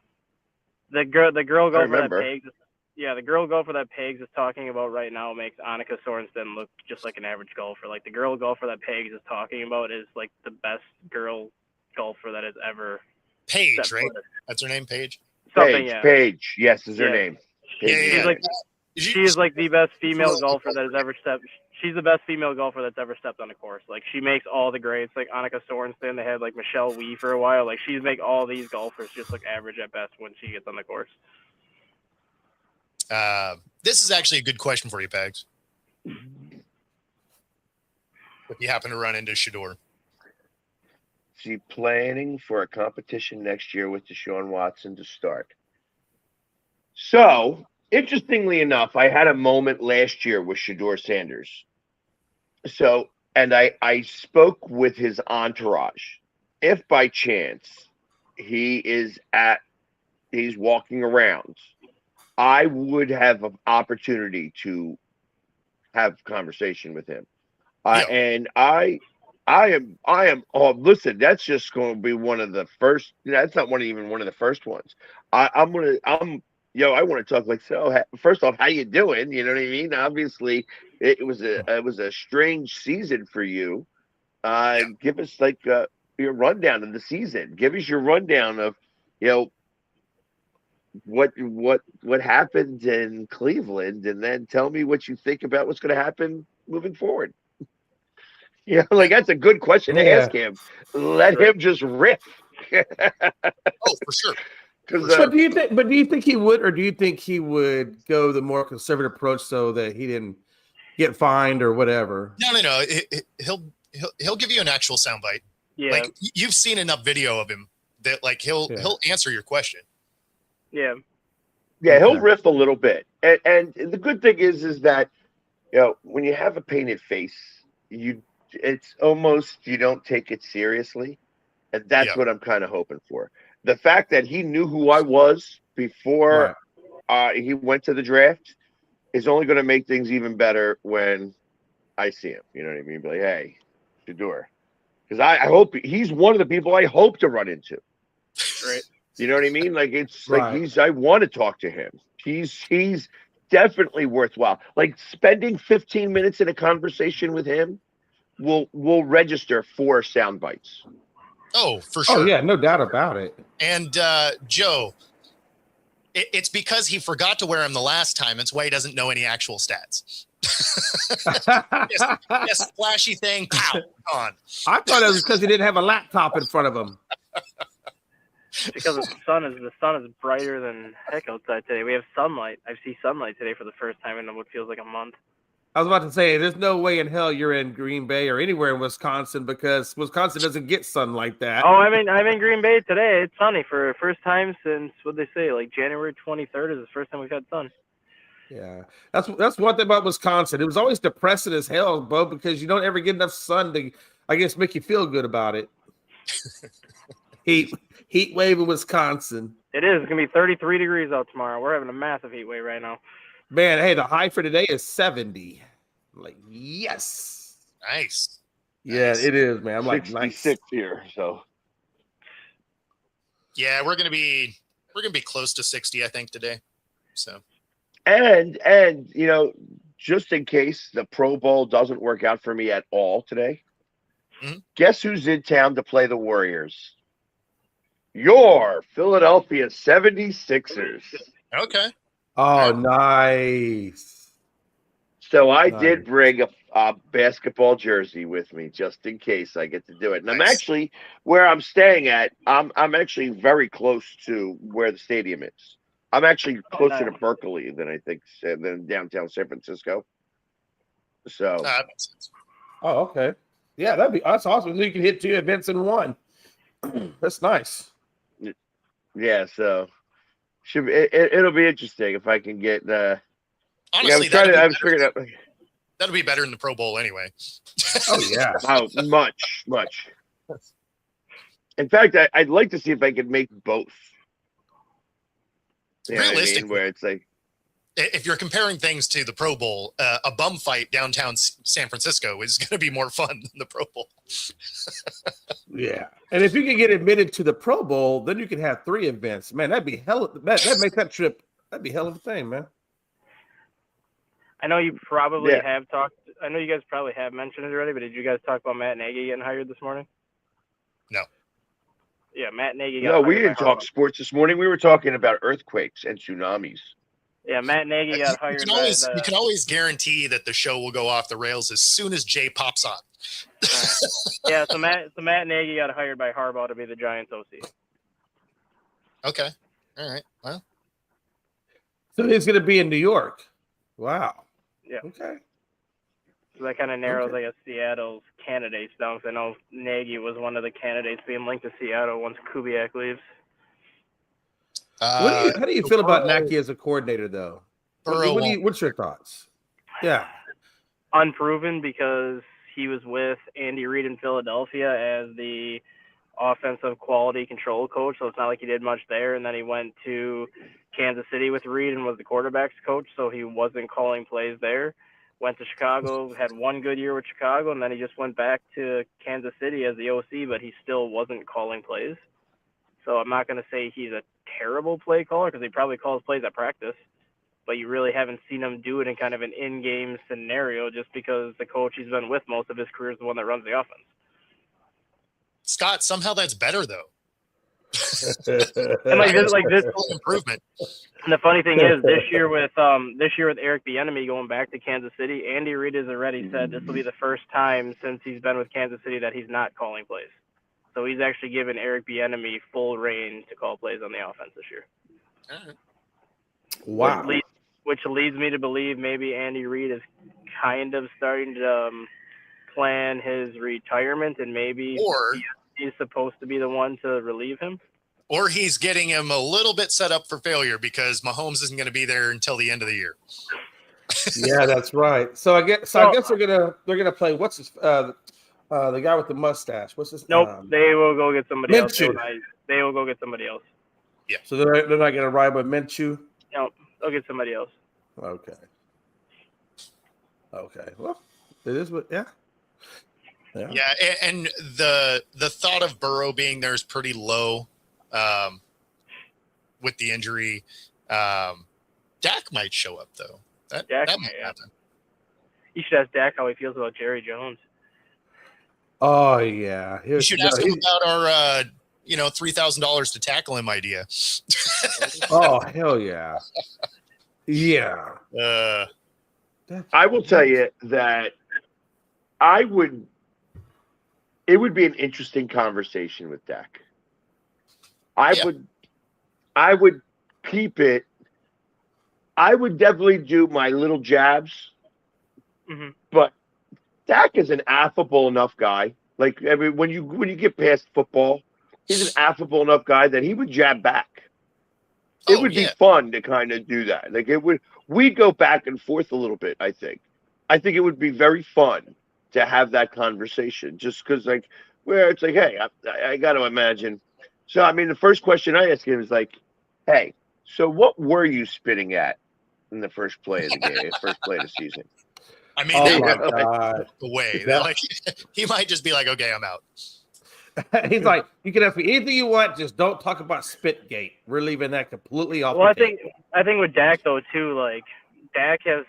The girl golfer that remember. Pegs. Yeah, the girl golfer that Pegs is talking about right now makes Annika Sorensen look just like an average golfer. Like the girl golfer that Pegs is talking about is like the best girl golfer that has ever Paige, set right? foot. That's her name, Paige. Something, yeah. Paige, yes, is her Yeah. name. Yeah, Paige yeah, She's is like her name. she is like the best female golfer that has ever stepped. She's the best female golfer that's ever stepped on a course. Like she makes all the grades. Like Annika Sorensen, they had like Michelle Wee for a while. Like she's make all these golfers just look average at best when she gets on the course. This is actually a good question for you, Pegs. If you happen to run into Shador. She planning for a competition next year with Deshaun Watson to start. So, interestingly enough, I had a moment last year with Shador Sanders. So, and I spoke with his entourage. If by chance he's walking around, I would have an opportunity to have conversation with him. Yeah. And I am. Oh, listen, that's just going to be one of the first. That's not even one of the first ones. I want to talk like, so. First off, how you doing? You know what I mean? Obviously, it was a strange season for you. Give us like your rundown of the season. Give us your rundown of, what happened in Cleveland, and then tell me what you think about what's going to happen moving forward. Yeah, like that's a good question to ask him. Let him just riff. Oh, for sure. But do you think he would, or do you think he would go the more conservative approach so that he didn't get fined or whatever? No. He'll give you an actual soundbite. Yeah, Like you've seen enough video of him that like he'll answer your question. yeah. Yeah, he'll Okay. riff a little bit. And the good thing is that, when you have a painted face, it's almost, you don't take it seriously. And that's Yeah. what I'm kind of hoping for. The fact that he knew who I was before he went to the draft is only going to make things even better when I see him. You know what I mean? Be like, hey, Shedeur. Because I hope he's one of the people I hope to run into. Right. You know what I mean? Like it's Right. like I want to talk to him. He's definitely worthwhile. Like spending 15 minutes in a conversation with him will register 4 sound bites. Oh, for sure. Oh yeah, no doubt about it. And Joe, it's because he forgot to wear them the last time. That's why he doesn't know any actual stats. Yes, flashy thing, pow, on. I thought it was because he didn't have a laptop in front of him. Because the sun is brighter than heck outside today. We have sunlight. I see sunlight today for the first time in what feels like a month. I was about to say, there's no way in hell you're in Green Bay or anywhere in Wisconsin because Wisconsin doesn't get sun like that. Oh, I'm in Green Bay today. It's sunny for the first time since, what'd they say, like January 23rd is the first time we've had sun. Yeah, that's one thing about Wisconsin. It was always depressing as hell, Bo, because you don't ever get enough sun to, I guess, make you feel good about it. Heat wave in Wisconsin. It is. It's going to be 33 degrees out tomorrow. We're having a massive heat wave right now. Man, hey, the high for today is 70. I'm like, yes. Nice. Yeah, Nice. it is, man. I'm like, 66 nice. here, so Yeah, we're gonna be close to 60, I think, today. So and just in case the Pro Bowl doesn't work out for me at all today, guess who's in town to play the Warriors? Your Philadelphia 76ers. okay. Oh, nice. So I Nice. did bring a basketball jersey with me just in case I get to do it. And I'm Nice. actually where I'm staying at. I'm actually very close to where the stadium is. I'm actually closer to Berkeley than downtown San Francisco. So That makes sense. Oh, okay. Yeah, that's awesome. So you can hit 2 events in one. That's nice. yeah, so it'll be interesting if I can get Honestly, I was figuring out that'll be better than the Pro Bowl anyway. Oh yeah. how much. In fact, I'd like to see if I could make both. You know what I mean? Realistically, Where it's like, if you're comparing things to the Pro Bowl, a bum fight downtown San Francisco is going to be more fun than the Pro Bowl. Yeah. And if you can get admitted to the Pro Bowl, then you can have 3 events. Man, that'd be that makes that trip, that'd be hell of a thing, man. I know you probably Yeah. have talked. I know you guys probably have mentioned it already, but did you guys talk about Matt Nagy getting hired this morning? No. Yeah, Matt Nagy got no, hired we by didn't talk Harbaugh. sports this morning. We were talking about earthquakes and tsunamis. Yeah, Matt Nagy got hired by You can always guarantee that the show will go off the rails as soon as Jay pops on. Yeah, so Matt Nagy got hired by Harbaugh to be the Giants OC. Okay. All right. Well, So he's going to be in New York. Wow. Yeah. Okay. So that kind of narrows, Okay. I guess, Seattle's candidates down. Because I know Nagy was one of the candidates being linked to Seattle once Kubiak leaves. How do you feel about Burrow- Nagy as a coordinator, though? Burrow What's your thoughts? Yeah. Unproven because he was with Andy Reid in Philadelphia as the offensive quality control coach, so it's not like he did much there. And then he went to Kansas City with Reid and was the quarterback's coach, so he wasn't calling plays there. Went to Chicago, had one good year with Chicago, and then he just went back to Kansas City as the OC, but he still wasn't calling plays. So I'm not going to say he's a terrible play caller because he probably calls plays at practice, but you really haven't seen him do it in kind of an in-game scenario just because the coach he's been with most of his career is the one that runs the offense. Scott, somehow that's better though. And like this improvement. And the funny thing is, this year with Eric Bieniemy going back to Kansas City, Andy Reid has already said this will be the first time since he's been with Kansas City that he's not calling plays. So he's actually given Eric Bieniemy full reign to call plays on the offense this year. All right. Wow. Which leads me to believe maybe Andy Reid is kind of starting to plan his retirement and maybe Or he's supposed to be the one to relieve him. Or he's getting him a little bit set up for failure because Mahomes isn't going to be there until the end of the year. Yeah, that's right. So I guess they're gonna play. What's his the guy with the mustache? What's his? Nope, they will go get somebody else. Minshew. They will go get somebody else. So they're not gonna ride with Minshew. No, they'll get somebody else. Okay. Well, it is what. Yeah. Yeah, and the thought of Burrow being there is pretty low with the injury. Dak might show up though. That might happen. You should ask Dak how he feels about Jerry Jones. Oh yeah. You should ask him about our $3,000 to tackle him idea. Oh hell yeah. Yeah. I will tell you that it would be an interesting conversation with Dak. I would keep it. I would definitely do my little jabs, but Dak is an affable enough guy. Like when you get past football, he's an affable enough guy that he would jab back. It would be fun to kind of do that. Like we'd go back and forth a little bit. I think it would be very fun to have that conversation. Just because, like, where it's like, hey, I got to imagine. So I mean, the first question I ask him is like, hey, so what were you spitting at in the first play of the game, first play of the season? I mean, the way like he might just be like, okay, I'm out. He's like, you can ask me anything you want, just don't talk about Spitgate. We're leaving that completely off. Well, I think with Dak though too, like Dak has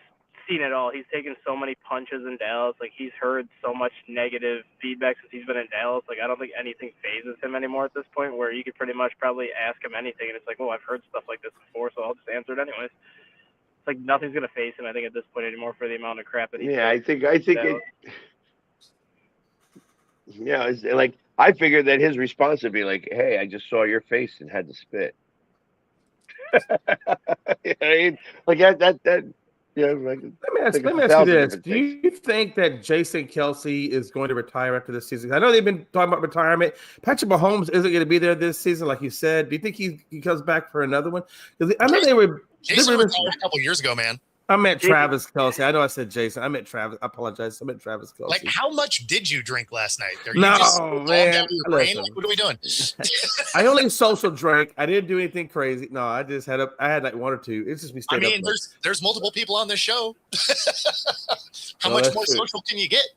seen it all. He's taken so many punches in Dallas. Like he's heard so much negative feedback since he's been in Dallas. Like I don't think anything phases him anymore at this point. Where you could pretty much probably ask him anything, and it's like, oh, I've heard stuff like this before, so I'll just answer it anyways. It's like nothing's gonna face him. I think at this point anymore for the amount of crap that he's. Yeah, I think it. Yeah, it's like I figured that his response would be like, "Hey, I just saw your face and had to spit." I mean, like that. Yeah, like, let me ask you this: do you think that Jason Kelce is going to retire after this season? I know they've been talking about retirement. Patrick Mahomes isn't going to be there this season, like you said. Do you think he comes back for another one? Because I know Jason retired a couple years ago, man. I meant Travis Kelce. I know I said Jason. I meant Travis. I apologize. I meant Travis Kelce. Like, how much did you drink last night? Are you no, just man. Like, what are we doing? I only social drank. I didn't do anything crazy. No, I just had I had like one or two. It's just me. I mean, there's multiple people on this show. How much more social can you get?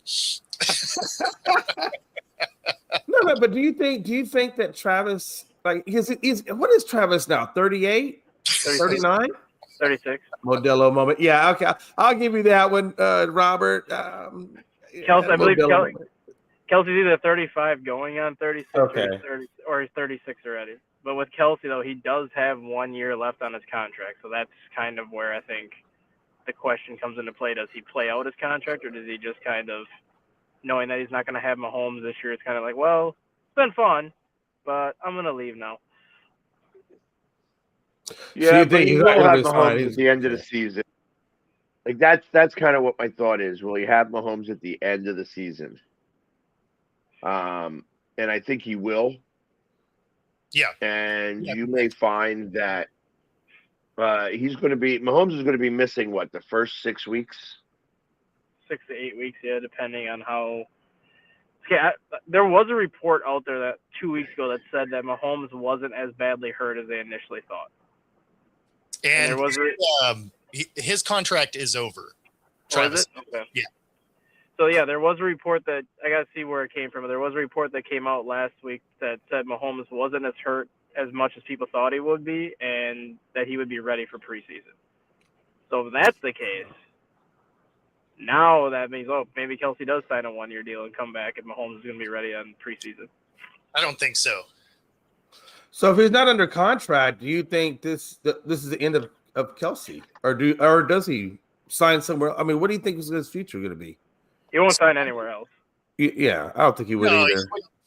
No, but do you think that Travis, like, what is Travis now? 38? 39? 36. Modelo moment. Yeah, okay. I'll give you that one, Robert. Kelsey, I believe Kelsey's either 35 going on 36 or he's 36 already. But with Kelsey, though, he does have 1 year left on his contract. So that's kind of where I think the question comes into play. Does he play out his contract, or does he just kind of, knowing that he's not going to have Mahomes this year, it's kind of like, well, it's been fun, but I'm going to leave now. Yeah, but he will have Mahomes at the end of the season. Like that's kind of what my thought is. Will he have Mahomes at the end of the season? And I think he will. Yeah. And you may find that Mahomes is going to be missing the first 6 weeks? 6 to 8 weeks, yeah, depending on how. Yeah, there was a report out there that 2 weeks ago that said that Mahomes wasn't as badly hurt as they initially thought. And there was his contract is over. Travis. Okay. Yeah. So yeah, there was a report that I got to see where it came from. There was a report that came out last week that said Mahomes wasn't as hurt as much as people thought he would be, and that he would be ready for preseason. So if that's the case, now that means maybe Kelsey does sign a 1 year deal and come back, and Mahomes is going to be ready on preseason. I don't think so. So if he's not under contract, do you think this is the end of Kelsey, or does he sign somewhere? I mean, what do you think is his future going to be? He won't sign anywhere else. Yeah, I don't think he would either.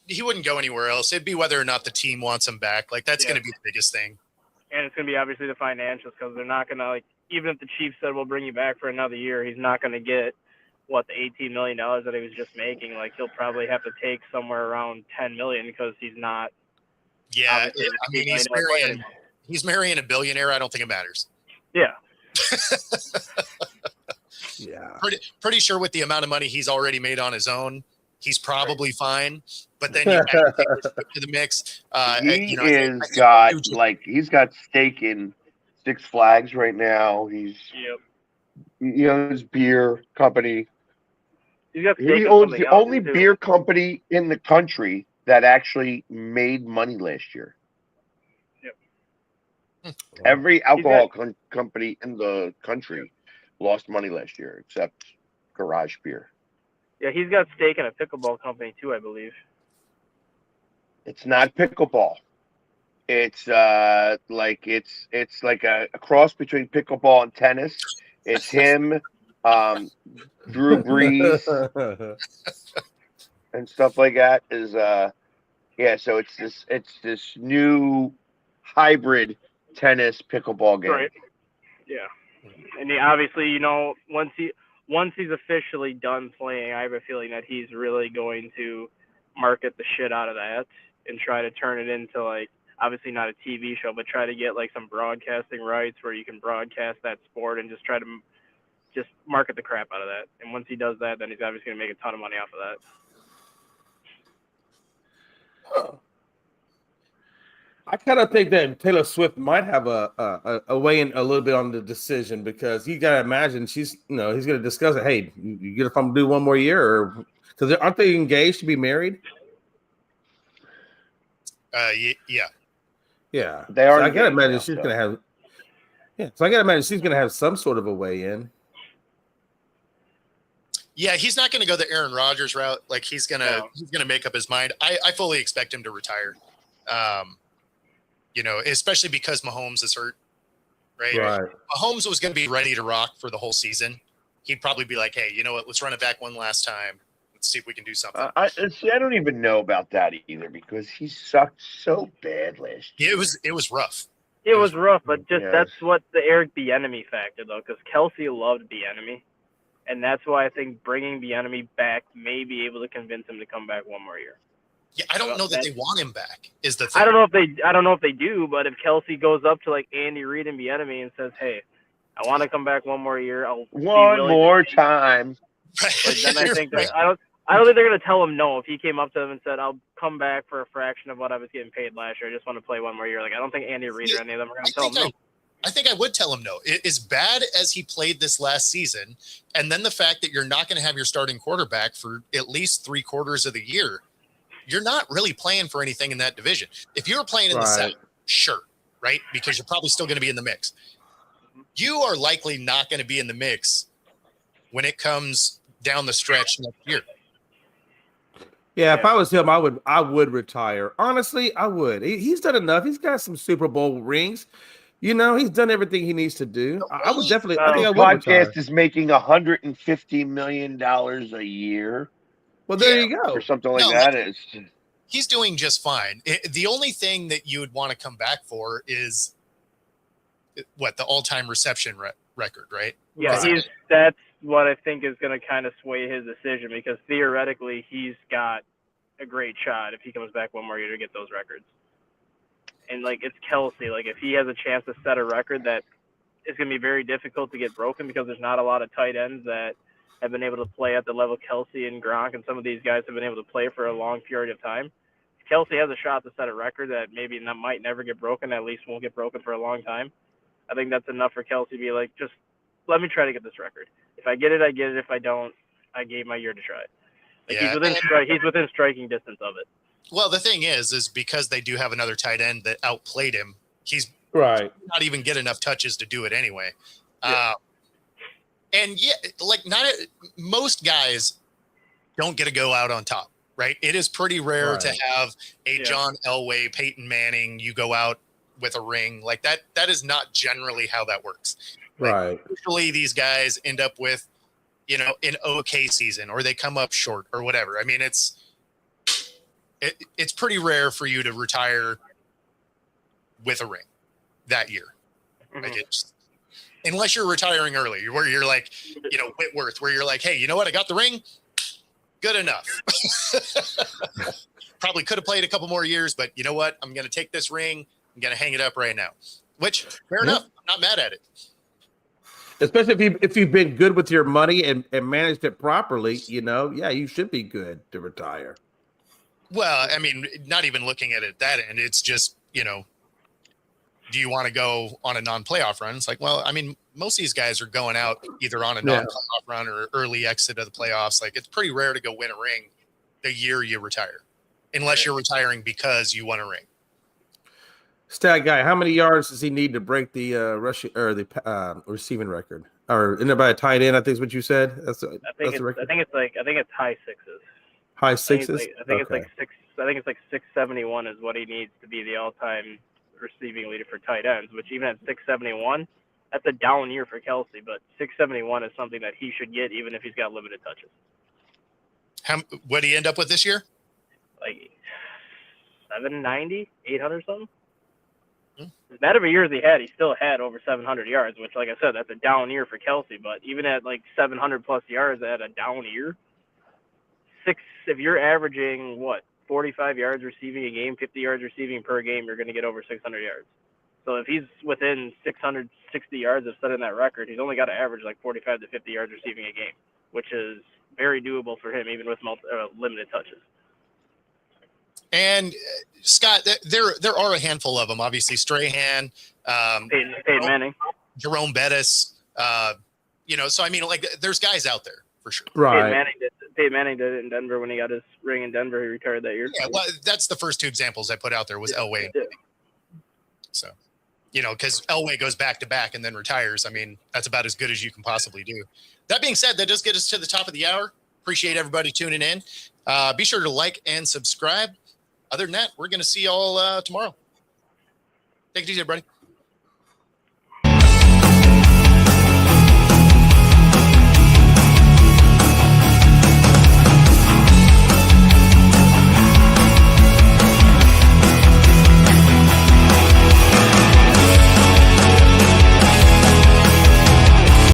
He wouldn't go anywhere else. It'd be whether or not the team wants him back. Like that's going to be the biggest thing. And it's going to be obviously the financials, because they're not going to, like, even if the Chiefs said we'll bring you back for another year, he's not going to get the $18 million that he was just making, like he'll probably have to take somewhere around $10 million because he's not. Yeah, Obviously, I mean, he's marrying. he's marrying a billionaire. I don't think it matters. Yeah. Yeah. Pretty sure with the amount of money he's already made on his own, he's probably fine. But then you add Taylor Swift to the mix. He's got stake in Six Flags right now. He's his beer company. He owns the only beer company in the country that actually made money last year. Yep. Every alcohol company in the country lost money last year, except Garage Beer. Yeah, he's got stake in a pickleball company too, I believe. It's not pickleball. It's like a cross between pickleball and tennis. It's him, Drew Brees, and stuff like that. So it's this new hybrid tennis pickleball game. Right. Yeah. And obviously, once he's officially done playing, I have a feeling that he's really going to market the shit out of that and try to turn it into, like, obviously not a TV show, but try to get like some broadcasting rights where you can broadcast that sport and just try to just market the crap out of that. And once he does that, then he's obviously going to make a ton of money off of that. I kind of think that Taylor Swift might have a way in a little bit on the decision, because you got to imagine he's going to discuss it. Hey, you get if I'm do one more year, or because aren't they engaged to be married? Yeah. They are. So I gotta imagine she's gonna have. Yeah. So I gotta imagine she's gonna have some sort of a way in. Yeah, he's not going to go the Aaron Rodgers route. Like he's gonna make up his mind. I fully expect him to retire. Especially because Mahomes is hurt, right? Right. Mahomes was going to be ready to rock for the whole season. He'd probably be like, "Hey, you know what? Let's run it back one last time. Let's see if we can do something." I don't even know about that either, because he sucked so bad last year. It was rough. It was rough, but that's what the Eric Bieniemy factor, though, because Kelsey loved Bieniemy, and that's why I think bringing Bieniemy back may be able to convince him to come back one more year. Yeah, I don't know that they want him back. Is the thing. I don't know if they do, but if Kelsey goes up to like Andy Reid and Bieniemy and says, "Hey, I want to come back one more year. One more time." But then I think I don't think they're gonna tell him no. If he came up to them and said, "I'll come back for a fraction of what I was getting paid last year. I just want to play one more year," like I don't think Andy Reid or any of them are gonna tell him no. I think I would tell him no. As bad as he played this last season, and then the fact that you're not going to have your starting quarterback for at least 3/4 of the year, you're not really playing for anything in that division. If you were playing in the South, sure, right? Because you're probably still going to be in the mix. You are likely not going to be in the mix when it comes down the stretch next year. Yeah, if I was him, I would retire. Honestly, I would. He's done enough. He's got some Super Bowl rings. He's done everything he needs to do. I would definitely. I think I would retire. Podcast is making $150 million a year. Well, there you go. Or something like that. He's doing just fine. The only thing that you would want to come back for is the all-time reception record, right? Yeah, that's what I think is going to kind of sway his decision, because theoretically he's got a great shot if he comes back one more year to get those records. And like it's Kelsey, like if he has a chance to set a record that is going to be very difficult to get broken, because there's not a lot of tight ends that have been able to play at the level Kelsey and Gronk and some of these guys have been able to play for a long period of time. If Kelsey has a shot to set a record that maybe might never get broken, at least won't get broken for a long time, I think that's enough for Kelsey to be like, just let me try to get this record. If I get it, I get it. If I don't, I gave my year to try it. He's within striking distance of it. Well, the thing is because they do have another tight end that outplayed him, he's not even get enough touches to do it anyway. Yeah. Most guys don't get to go out on top, right? It is pretty rare to have a John Elway, Peyton Manning, you go out with a ring like that. That is not generally how that works. Right. Usually these guys end up with, an okay season, or they come up short or whatever. I mean, it's pretty rare for you to retire with a ring that year. Mm-hmm. unless you're retiring early, where you're like, Whitworth, where you're like, hey, you know what? I got the ring. Good enough. Probably could have played a couple more years, but you know what? I'm going to take this ring. I'm going to hang it up right now, which fair enough. I'm not mad at it. Especially if you've been good with your money and managed it properly, you should be good to retire. Well, I mean, not even looking at it that end. It's just, do you want to go on a non-playoff run? It's like, well, I mean, most of these guys are going out either on a non-playoff run or early exit of the playoffs. Like, it's pretty rare to go win a ring the year you retire, unless you're retiring because you won a ring. Stat guy, how many yards does he need to break the rushing or the receiving record? Or isn't it by a tight end? I think is what you said. I think it's high sixes. High sixes. I think it's like 671 is what he needs to be the all-time receiving leader for tight ends. Which even at 671, that's a down year for Kelsey. But 671 is something that he should get even if he's got limited touches. What did he end up with this year? Like 790, 800 something. That every year he still had over 700 yards, which, like I said, that's a down year for Kelsey. But even at like 700 plus yards at a down year, if you're averaging 45 yards receiving a game, 50 yards receiving per game, you're going to get over 600 yards. So if he's within 660 yards of setting that record, he's only got to average like 45 to 50 yards receiving a game, which is very doable for him, even with limited touches. And Scott, there are a handful of them. Obviously, Strahan, Peyton Manning, Jerome Bettis. So I mean, like, there's guys out there for sure. Right. Peyton Manning did it in Denver when he got his ring in Denver. He retired that year. Yeah, well, that's the first two examples I put out there was Elway. Yeah. So, because Elway goes back to back and then retires. I mean, that's about as good as you can possibly do. That being said, that does get us to the top of the hour. Appreciate everybody tuning in. Be sure to like and subscribe. Other than that, we're going to see you all tomorrow. Take it easy, everybody.